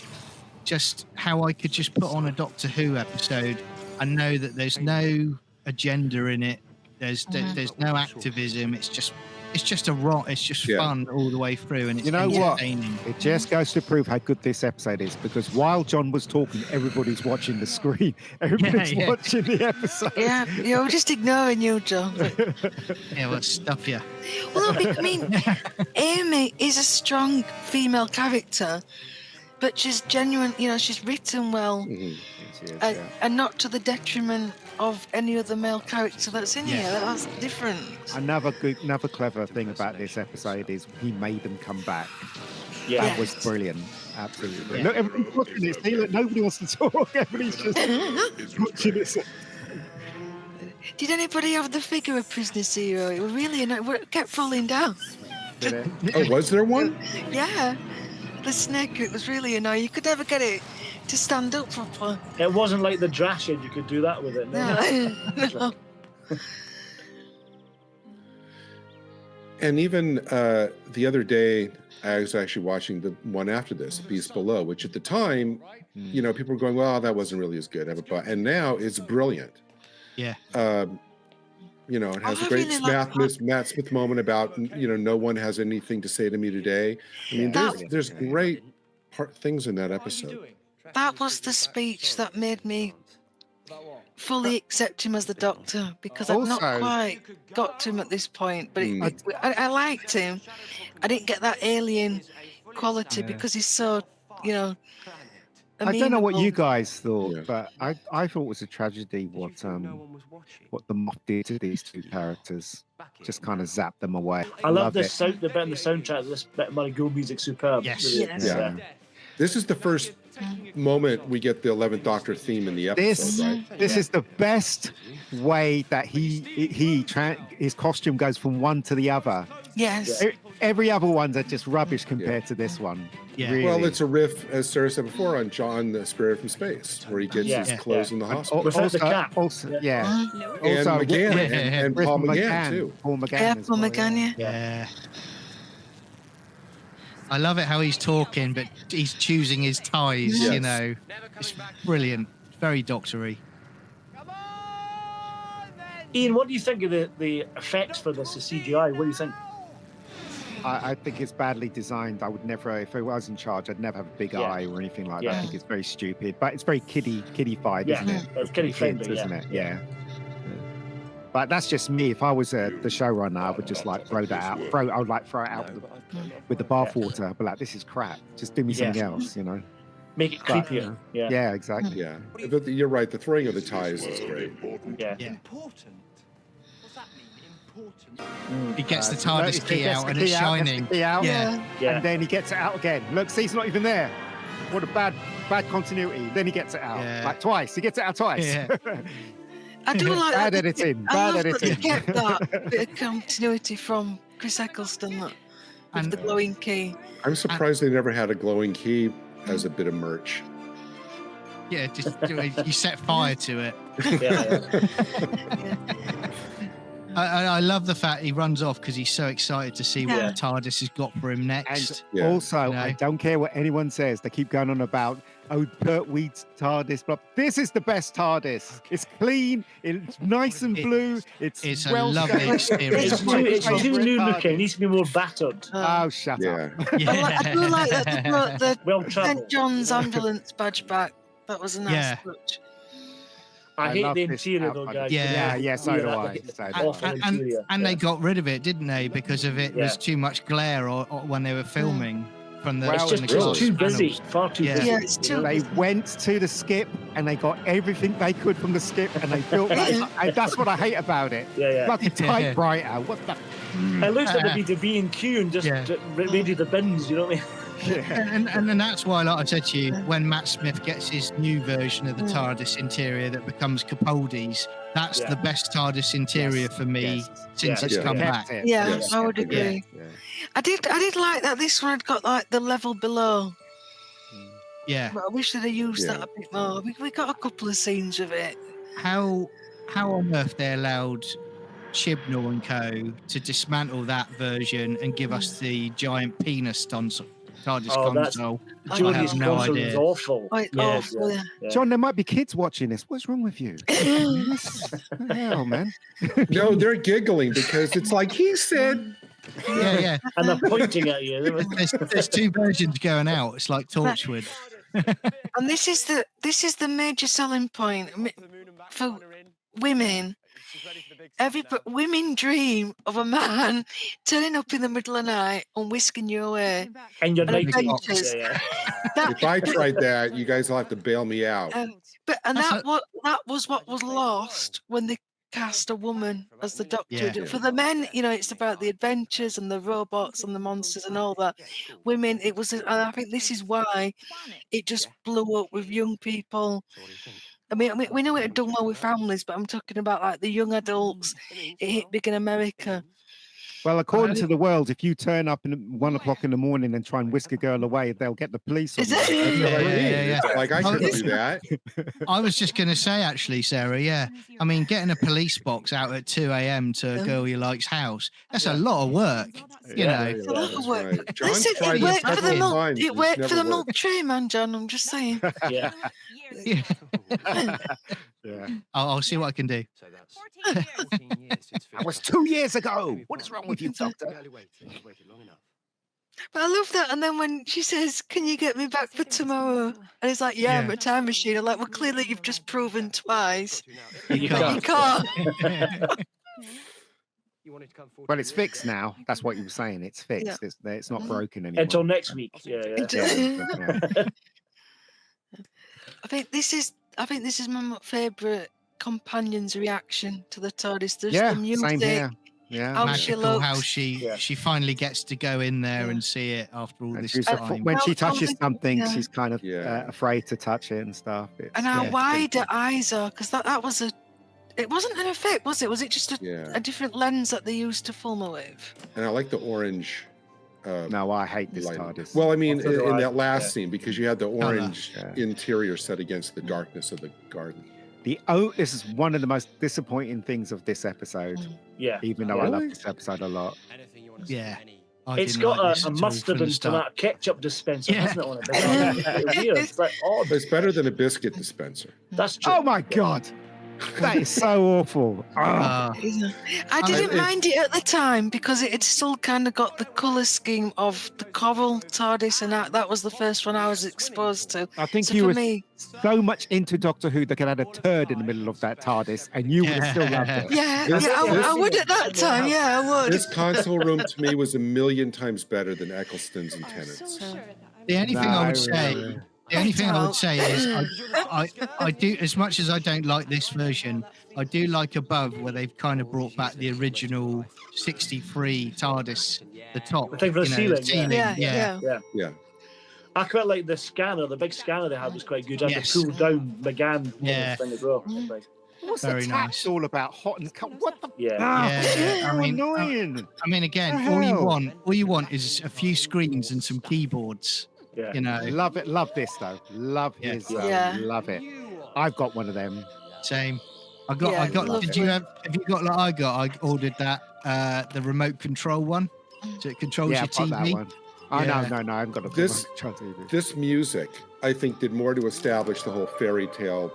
just how I could just put on a Doctor Who episode and know that there's no agenda in it. There's no activism. It's just it's just fun all the way through, and it's You know what? entertaining. It just goes to prove how good this episode is because while John was talking, everybody's watching the screen. Everybody's Yeah. watching the episode. Yeah, we're just ignoring you, John. Yeah, well, stuff you. Well, I mean, Amy is a strong female character, but she's genuine. She's written well, and not to the detriment of any other male character that's in here. That's different. Another clever thing about this episode is he made them come back. Yeah. That was brilliant. Absolutely. Yeah. Look, everybody's watching it. See, look, nobody wants to talk. Everybody's just watching it. Did anybody have the figure of Prisoner Zero? It was really it kept falling down. Did it? Oh, was there one? Yeah, the snake. It was really annoying. You could never get it to stand up properly. It wasn't like the Drashid. You could do that with it. No. And even the other day, I was actually watching the one after this, Beast Below, which at the time, people were going, well, that wasn't really as good. And now it's brilliant. Yeah. It has a great Matt Smith moment about, no one has anything to say to me today. I mean, there's great things in that episode. That was the speech that made me fully accept him as the Doctor, because I've not quite got to him at this point. But I liked him. I didn't get that alien quality because he's so, I don't know what you amenable. guys thought, but I thought it was a tragedy what the Moff did to these two characters. Just kind of zapped them away. I love it. the bit in the soundtrack. This bit of Murray Gould music, superb. Yes. Really. Yes. Yeah. This is the first moment we get the 11th Doctor theme in the episode, right? This is the best way that his costume goes from one to the other. Yes. Every other ones are just rubbish compared to this one. Yeah. Really. Well, it's a riff, as Sarah said before, on John, the Spirit from Space, where he gets his clothes in the hospital. Without the cap. Also, yeah. And Also, McGann, yeah, and Paul McGann, too. Paul McGann. Yeah, as Paul well, McGann, Yeah. I love it how he's talking, but he's choosing his ties, Yes. It's brilliant. Very doctory. Ian, what do you think of the effects for this, the CGI? What do you think? I think it's badly designed. I would never, if I was in charge, I'd never have a big eye or anything like that. I think it's very stupid, but it's very kiddie-fied, isn't it? It's kiddie friendly, isn't it? Yeah. But that's just me. If I was the showrunner, I would just like throw that out. I would like throw it out with the bathwater. But like, this is crap. Just do me something else, you know. Make it creepier. Yeah, exactly. Yeah, but you're right. The throwing of the ties is great. Yeah. Important. What's that mean? Important. He gets the TARDIS key out and it's Gets the shining. key out, Yeah. and then he gets it out again. Look, see, it's not even there. What a bad continuity. Then he gets it out like twice. He gets it out twice. Yeah. I do like bad that. editing. I Bad love that editing. they kept that bit of continuity from Chris Eccleston with the glowing key. I'm surprised they never had a glowing key as a bit of merch. Yeah, just you set fire to it. I love the fact he runs off because he's so excited to see what the TARDIS has got for him next. And also, I don't care what anyone says. They keep going on about, Kurt Weed's TARDIS. But this is the best TARDIS. It's clean. It's nice and blue. It's a well lovely experience. It's too new looking. It needs to be more battered. Oh, shut up. I do like that they brought the well St. John's ambulance badge back. That was a nice touch. I hate the interior though, guys. Yeah, so do I. And they got rid of it, didn't they? Because of it was too much glare or when they were filming. From the, it's just too busy, far too busy. Yeah, it's too They went to the skip and they got everything they could from the skip and they built that. And that's what I hate about it. Bloody typewriter. What the? It looks like they'd be the B&Q and just ready the bins, you know what I mean? And that's why, like I said to you, when Matt Smith gets his new version of the TARDIS interior that becomes Capaldi's, that's the best TARDIS interior for me since it's come back. Yeah, I would agree. I did like that this one had got like the level below. Yeah. But I wish they'd have used that a bit more. We got a couple of scenes of it. How on earth they allowed Chibnall and co to dismantle that version and give us the giant penis TARDIS console? I have no idea. Is awful. Awful, yeah. John, there might be kids watching this. What's wrong with you? What the hell, man? No, they're giggling because it's like he said. Yeah. And they're pointing at you. There's two versions going out. It's like Torchwood. And this is the major selling point for women. Women dream of a man turning up in the middle of the night and whisking you away. And your adventures. If I tried that, you guys will have to bail me out. That was what was lost when they cast a woman as the Doctor. For the men, it's about the adventures and the robots and the monsters and all that. Women, it was, and I think this is why it just blew up with young people. I mean, we know it had done well with families, but I'm talking about like the young adults. It hit big in America. Well, according to the world, if you turn up at 1 o'clock in the morning and try and whisk a girl away, they'll get the police on you. Yeah. Like, I couldn't do that. I was just going to say, actually, Sarah, I mean, getting a police box out at 2 a.m. to a girl you like's house, that's a lot of work, you know. It's a lot of work. Listen, it worked for the milk tray, man, John. I'm just saying. Yeah. I'll see what I can do. That was 2 years ago. What is wrong with you, Doctor? But I love that. And then when she says, "Can you get me back for tomorrow?" and it's like, "Yeah, I'm a time machine." I'm like, "Well, clearly you've just proven twice You can't. you can't." Well, it's fixed now. That's what you were saying. It's fixed. It's not broken anymore. Until next week. Yeah. I think this is my favourite companion's reaction to the TARDIS. There's the music. Same here. Yeah, how magical she looks. how she finally gets to go in there and see it after all this time. When she touches something, she's kind of afraid to touch it and stuff. And how wide her eyes are, because that was it wasn't an effect, was it? Was it just a different lens that they used to film it with? And I like the orange. No, I hate this lighting. TARDIS. Well, I mean, in that last scene, because you had the orange interior set against the darkness of the garden. This is one of the most disappointing things of this episode. Yeah. Even though I love this episode a lot. Yeah. It's got a mustard and tomato ketchup dispenser, hasn't it? On it? It's weird. It's like odd. It's better than a biscuit dispenser. That's true. Oh my God. That is so awful. Uh, I didn't it- mind it at the time because it had still kind of got the colour scheme of the coral TARDIS, and that was the first one I was exposed to. I think So you for were me, so much into Doctor Who they could add a turd in the middle of that TARDIS and you would have still loved it. yeah, This- I would at that time. Yeah, I would. This console room to me was a million times better than Eccleston's and Tennant's. the only thing I would No, say, really. the only thing I Well- would say is I do, as much as I don't like this version, I do like Above where they've kind of brought back the original 63 TARDIS, the top, The thing for the ceiling, Yeah, yeah. yeah. Yeah. I quite like the scanner. The big scanner they had was quite good. I had Yes. to pull down McGann Yeah. thing as well. Like, What's Very the nice. tax all about? Hot and cold? What the? yeah. Yeah, so I mean, annoying. I mean, again, The all hell? you want is a few screens and some keyboards. Yeah. You know, Love it. Love this though. Love Yeah. his. Yeah. Love it. I've got one of them. same. I Yeah, got. lovely. Did you have you got like I got? I ordered that the remote control one, so it controls Yeah, your I've got that TV. one. Oh Yeah. no, I haven't got a This- TV. This music, I think, did more to establish the whole fairy tale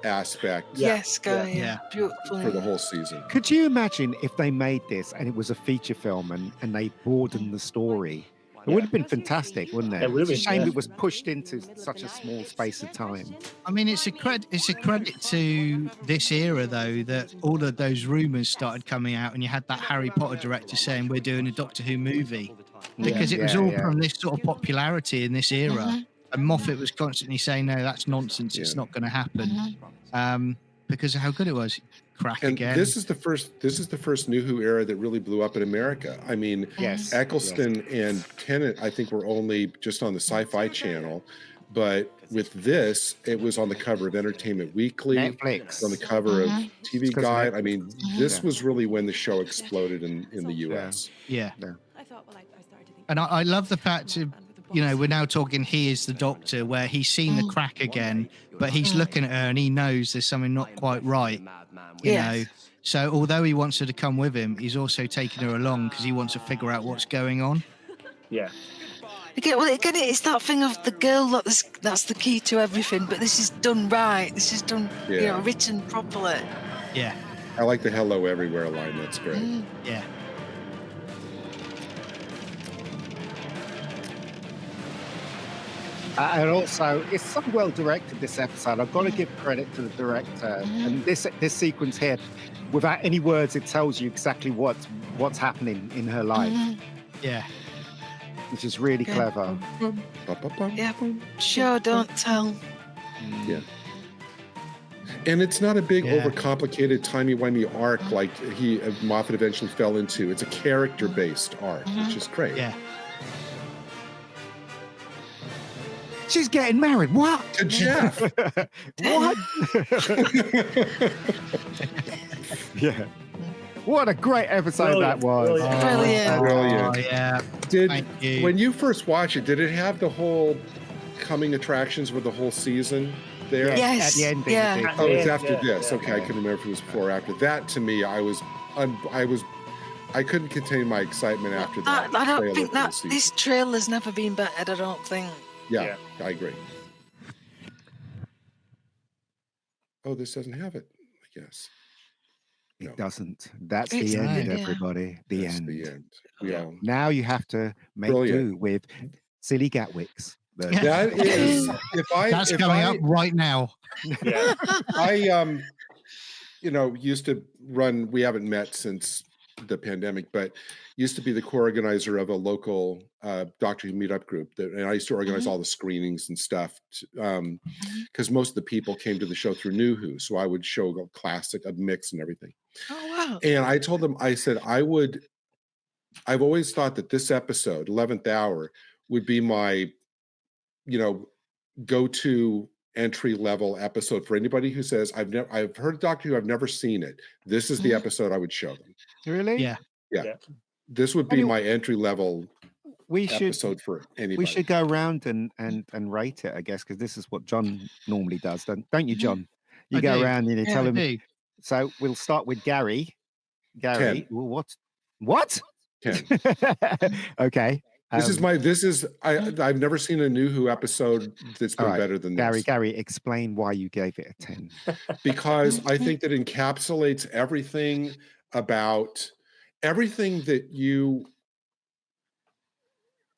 aspect Yes, go Yeah. yeah. Beautiful. for the whole season. Could you imagine if they made this and it was a feature film and they broadened the story? It would have been fantastic, wouldn't it? It would have It's a been, shame yeah. it was pushed into such a small space of time. I mean, it's a credit to this era though that all of those rumors started coming out, and you had that Harry Potter director saying we're doing a Doctor Who movie because it was all from this sort of popularity in this era. And Moffat was constantly saying, "No, that's nonsense. It's Yeah. not going to happen," because of how good it was. Crack And again. this is the first New Who era that really blew up in America. I mean, Yes. Eccleston and Tennant, I think, were only just on the Sci-Fi channel, but with this, it was on the cover of Entertainment Weekly, Netflix. on the cover of TV It's 'cause Guide. Netflix. I mean, this Yeah. was really when the show exploded in the US. yeah. I thought, well, I started to think. And I love the fact of, you know, we're now talking he is the Doctor, where he's seen the crack again, but he's looking at her and he knows there's something not quite right. You Yes. know, so although he wants her to come with him, he's also taking her along because he wants to figure out what's going on. Yeah. Again, it's that thing of the girl that's the key to everything. But this is done right. This is done, Yeah. written properly. Yeah, I like the "Hello Everywhere" line. That's great. yeah. And also, it's so well directed. This episode, I've got to give credit to the director. And this sequence here, without any words, it tells you exactly what's happening in her life, Yeah. which is really Yeah. clever. Ba-ba-bum. Yeah. Show, don't tell. Yeah. And it's not a big, Yeah. overcomplicated, timey-wimey arc like Moffat eventually fell into. It's a character-based arc, which is great. Yeah. She's getting married. What? To Jeff. What? Yeah. What a great episode that was. Brilliant. Brilliant. Brilliant. Oh, yeah. Did Thank you. when you first watched it, did it have the whole coming attractions with the whole season there? Yes. At the ending. Yeah. it did. Oh, it's Yeah, after yeah, this. yeah. Okay, I couldn't remember if it was before or after. That to me, I couldn't contain my excitement after that. I don't trailer think for the that season. this trailer's never been bettered. I don't think. Yeah, I agree. Oh, this doesn't have it, I guess. No. It doesn't. That's It's the end, not, yeah. everybody. The That's end. the end. We all- Now you have to make Brilliant. do with silly Gatwicks. That is, That's coming up right now. Yeah. I used to run, we haven't met since the pandemic, but used to be the co-organizer of a local Doctor Who meetup group and I used to organize all the screenings and stuff because most of the people came to the show through New Who, so I would show a classic, a mix and everything. Oh wow. And I told them, I said, I've always thought that this episode, 11th Hour, would be my, go-to entry level episode for anybody who says, I've heard Doctor Who, I've never seen it. This is the episode I would show them. Really? Yeah. This would be Anyway, my entry level We should episode for anybody. we should go around and rate it, I guess, because this is what John normally does, don't you, John? You I go do. around and you Yeah, tell I him. do. So we'll start with Gary. Gary, 10. well, what? 10. Okay. I've never seen a New Who episode that's been better than this. Gary, explain why you gave it a 10. Because I think that encapsulates everything about everything that you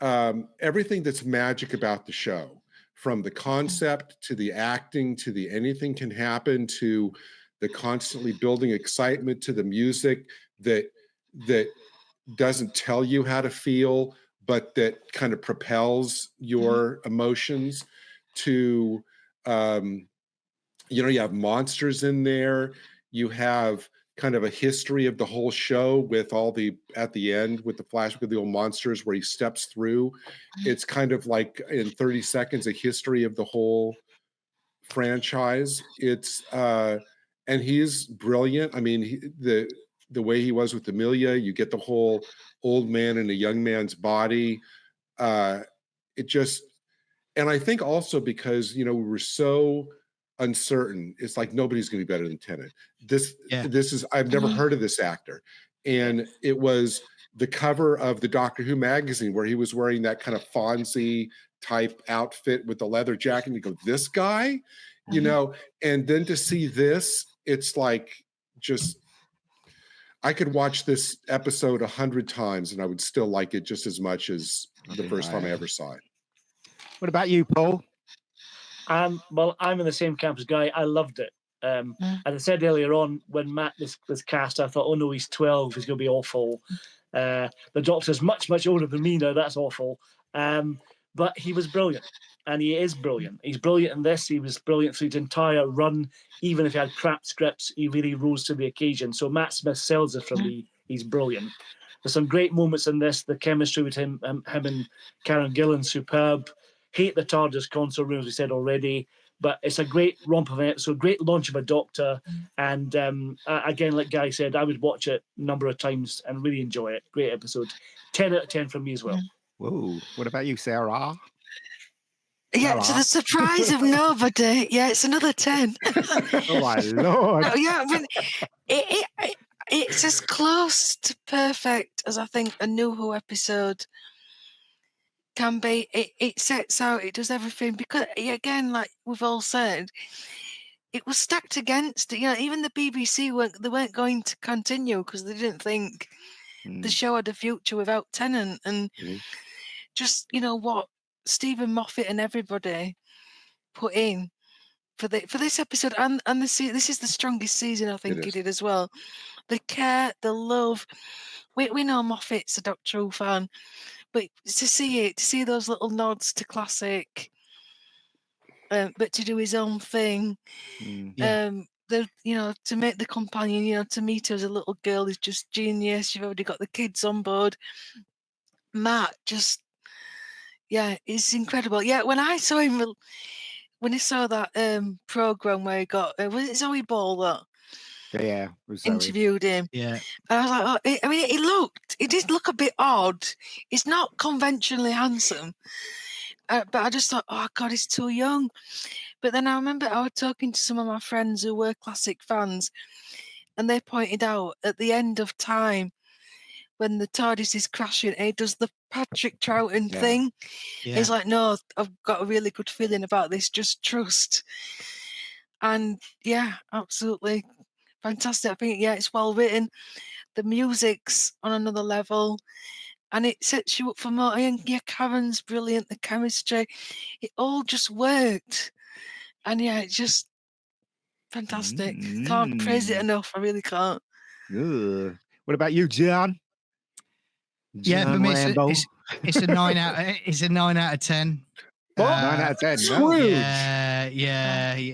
everything that's magic about the show, from the concept to the acting to the anything can happen to the constantly building excitement to the music that doesn't tell you how to feel, but that kind of propels your emotions to, you have monsters in there. You have kind of a history of the whole show with at the end with the flashback of the old monsters where he steps through. It's kind of like in 30 seconds, a history of the whole franchise. And he's brilliant. I mean, the way he was with Amelia, you get the whole old man in a young man's body. And I think also because, we were so uncertain, it's like nobody's going to be better than Tennant. I've never heard of this actor. And it was the cover of the Doctor Who magazine where he was wearing that kind of Fonzie type outfit with the leather jacket. And you go, this guy, and then to see this, it's like I could watch this episode 100 times and I would still like it just as much as the first time I ever saw it. What about you, Paul? Well, I'm in the same camp as Guy. I loved it. As I said earlier on, when Matt was cast, I thought, oh no, he's 12, he's going to be awful. The Doctor's much, much older than me now, that's awful. But he was brilliant, and he is brilliant. He's brilliant in this, he was brilliant through his entire run. Even if he had crap scripts, he really rose to the occasion. So Matt Smith sells it for me. He's brilliant. There's some great moments in this. The chemistry with him and Karen Gillan, superb. Hate the TARDIS console room, as we said already, but it's a great romp of an episode, great launch of a Doctor, and again, like Guy said, I would watch it a number of times and really enjoy it. Great episode. 10 out of 10 from me as well. Whoa. What about you, Sarah? Yeah, to the surprise of nobody, it's another 10. Oh my Lord. Yeah, I mean, it's as close to perfect as I think a New Who episode can be. It sets out, it does everything, because again, like we've all said, it was stacked against it. Even the BBC weren't going to continue because they didn't think the show had a future without Tennant. And just what Stephen Moffat and everybody put in for this episode and this is the strongest season I think he did as well. The care, the love. We know Moffat's a Doctor Who fan, but to see those little nods to classic, but to do his own thing, to make the companion, to meet her as a little girl is just genius. You've already got the kids on board. Matt just, it's incredible. Yeah, when I saw him, when I saw that program where he got, was it Zoe Ball that? Yeah, interviewed him. Yeah, and I was like, he did look a bit odd. He's not conventionally handsome, but I just thought, oh God, he's too young. But then I remember I was talking to some of my friends who were classic fans, and they pointed out at the end of time, when the TARDIS is crashing, he does the Patrick Troughton thing. Yeah. He's like, no, I've got a really good feeling about this. Just trust. And absolutely fantastic. I think, it's well written. The music's on another level, and it sets you up for more. And Karen's brilliant. The chemistry, it all just worked. And it's just fantastic. Can't praise it enough. I really can't. What about you, John? For me, it's a 9 out. It's a 9 out of 10. 9 out of 10. No. Yeah.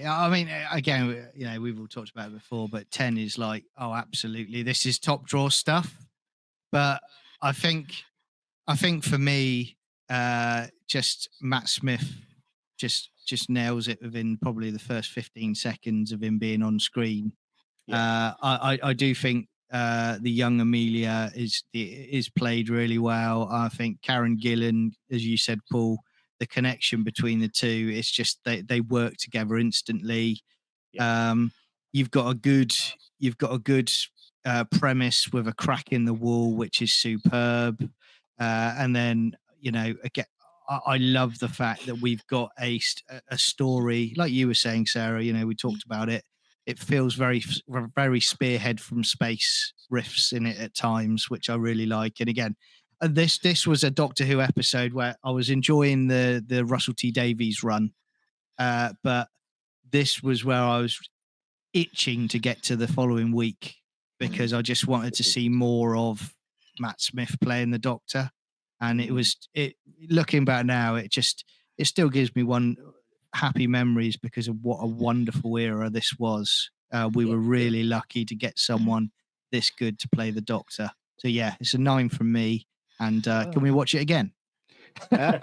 I mean, again, we've all talked about it before, but 10 is like, oh, absolutely, this is top drawer stuff. But I think for me, just Matt Smith just nails it within probably the first 15 seconds of him being on screen. I do think the young Amelia is played really well. I think Karen Gillan, as you said, Paul, the connection between the two, it's just they work together instantly. You've got a good premise with a crack in the wall, which is superb, and then you know, again, I love the fact that we've got a story, like you were saying, Sarah. You know, we talked about it. It feels very Spearhead from space riffs in it at times, which I really like. And again, this was a Doctor Who episode where I was enjoying the Russell T Davies run, but this was where I was itching to get to the following week because I just wanted to see more of Matt Smith playing the Doctor. And looking back now, it still gives me happy memories because of what a wonderful era this was. We were really lucky to get someone this good to play the Doctor. So yeah, it's a 9 from me. And can we watch it again? So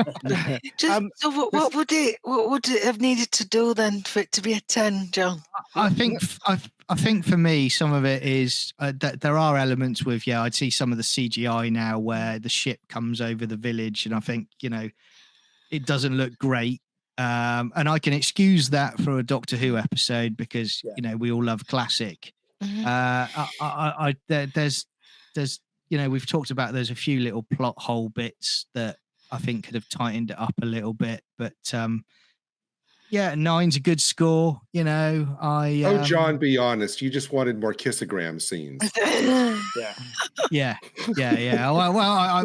what would it have needed to do then for it to be a 10, John? I think for me, some of it is that there are elements with I'd see some of the CGI now where the ship comes over the village, and I think it doesn't look great. And I can excuse that for a Doctor Who episode because we all love classic. There's we've talked about there's a few little plot hole bits that I think could have tightened it up a little bit, but 9's a good score. John, be honest. You just wanted more kissogram scenes. Yeah. Well,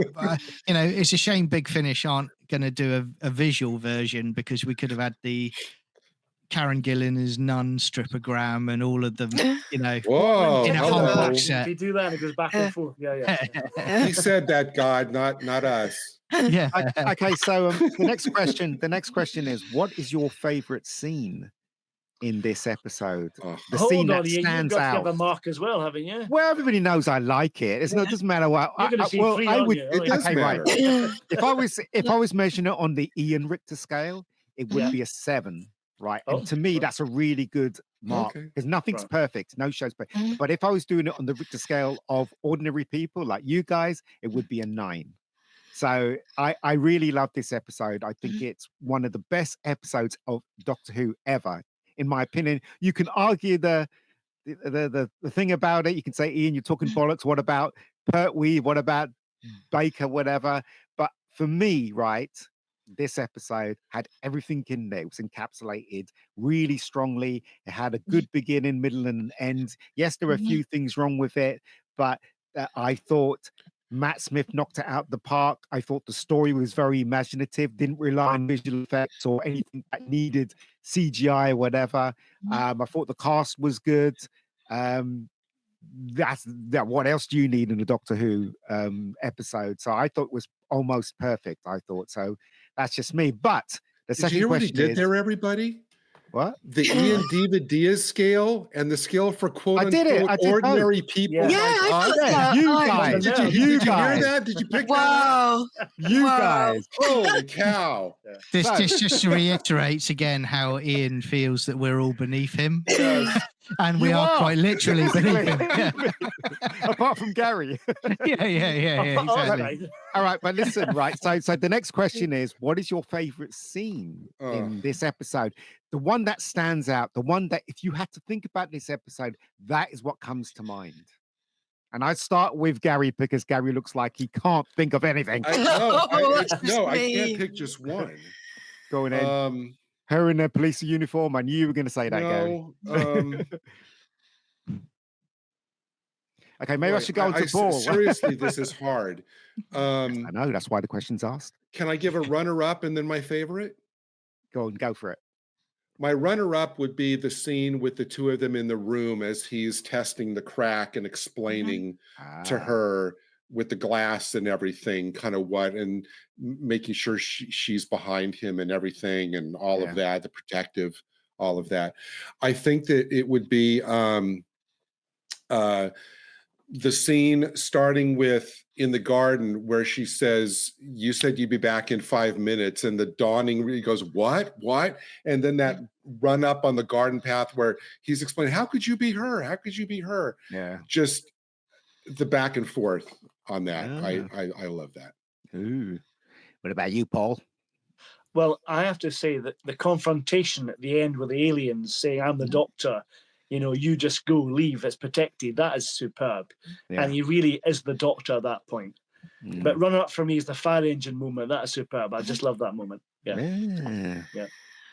it's a shame Big Finish aren't going to do a visual version because we could have had the Karen Gillan as nun strippogram and all of them, Whoa, in a whole box set. If you do that, it goes back and forth. Yeah. He said that, God, not us. Yeah. Okay. So the next question is, what is your favorite scene in this episode? The scene that stands out. You've got to give a mark as well, haven't you? Well, everybody knows I like it. It doesn't matter what. You're going to see three, aren't you? It does matter. Right. If I was measuring it on the Ian Richter scale, it would be a 7. Right. And to me, that's a really good mark because nothing's perfect. No show's perfect. But if I was doing it on the Richter scale of ordinary people like you guys, it would be a 9. So I really love this episode. I think it's one of the best episodes of Doctor Who ever, in my opinion. You can argue the thing about it. You can say, Ian, you're talking bollocks. What about Pertwee? What about Baker? Whatever. But for me, right, this episode had everything in there. It was encapsulated really strongly. It had a good beginning, middle, and an end. Yes, there were a few things wrong with it, but I thought Matt Smith knocked it out the park. I thought the story was very imaginative, didn't rely on visual effects or anything that needed CGI or whatever. I thought the cast was good. What else do you need in a Doctor Who episode? So I thought it was almost perfect. I thought so. That's just me. But the second question did there, everybody? What? The Ian David Diaz scale and the scale for quote unquote ordinary people. Yeah, you guys. Did you hear that? Did you pick that up? You guys. Holy cow. This just reiterates again how Ian feels that we're all beneath him. And we are quite literally beneath him. Apart from Gary. Yeah, exactly. All right, but listen, right. So the next question is, what is your favorite scene in this episode? The one that stands out, the one that if you had to think about this episode, that is what comes to mind. And I start with Gary because Gary looks like he can't think of anything. I can't pick just one. Go on in. Her in a police uniform. I knew you were going to say that, Gary. Okay, maybe I should go on to Paul. Seriously, this is hard. I know, that's why the question's asked. Can I give a runner-up and then my favorite? Go for it. My runner-up would be the scene with the two of them in the room as he's testing the crack and explaining to her with the glass and everything, kind of what, and making sure she's behind him and everything and all of that, the protective, all of that. I think that it would be the scene starting with in the garden where she says, you said you'd be back in 5 minutes, and the dawning really goes, what? And then that run up on the garden path where he's explaining, how could you be her? How could you be her? Yeah. Just the back and forth on that. I love that. Ooh. What about you, Paul? Well, I have to say that the confrontation at the end with the aliens saying, I'm the doctor, you just go, leave, it's protected. That is superb. Yeah. And he really is the doctor at that point. But runner up for me is the fire engine moment. That is superb. I just love that moment. Yeah.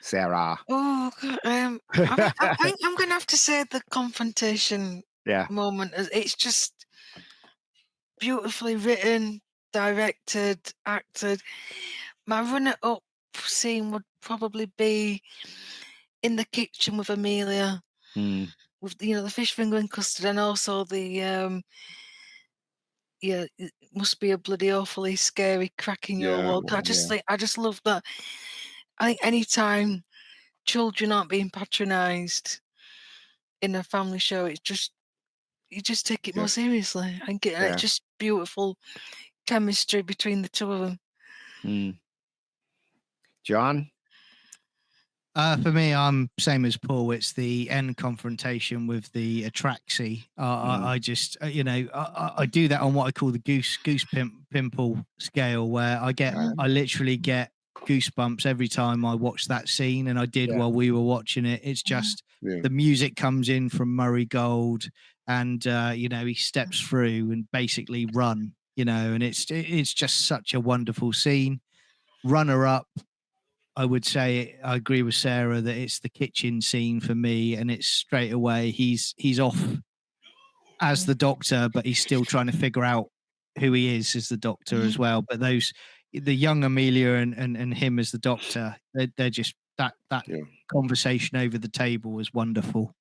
Sarah. Oh, God, I think I'm going to have to say the confrontation moment. It's just beautifully written, directed, acted. My runner-up scene would probably be in the kitchen with Amelia, with the fish finger and custard, and also the it must be a bloody awfully scary cracking your wall. I just love that. I think anytime children aren't being patronised in a family show, it's just you just take it more seriously. I think it's just beautiful chemistry between the two of them. John? For me, I'm same as Paul. It's the end confrontation with the Atraxi. I just, I do that on what I call the goose pimple scale, where I literally get goosebumps every time I watch that scene, and I did while we were watching it. It's just the music comes in from Murray Gold, and he steps through and basically run, and it's just such a wonderful scene. Runner up, I would say I agree with Sarah that it's the kitchen scene for me, and it's straight away he's off as the Doctor, but he's still trying to figure out who he is as the Doctor as well. But the young Amelia and him as the Doctor, they're just that conversation over the table was wonderful.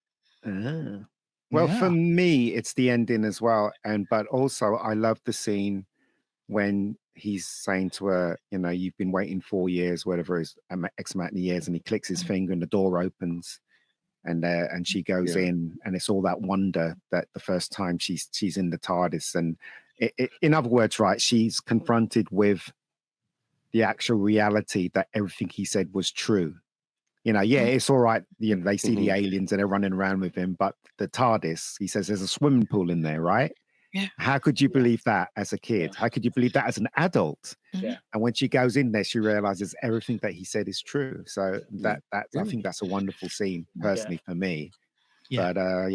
Well, for me, it's the ending as well, but also I love the scene when he's saying to her, you've been waiting 4 years, whatever it is, X amount of years, and he clicks his finger and the door opens, and she goes in, and it's all that wonder that the first time she's in the TARDIS, and in other words, right, she's confronted with the actual reality that everything he said was true. It's all right. They see the aliens and they're running around with him, but the TARDIS, he says, there's a swimming pool in there, right? Yeah. How could you believe that as a kid? Yeah. How could you believe that as an adult? Yeah. And when she goes in there, she realizes everything that he said is true. So I think that's a wonderful scene personally for me. Yeah. But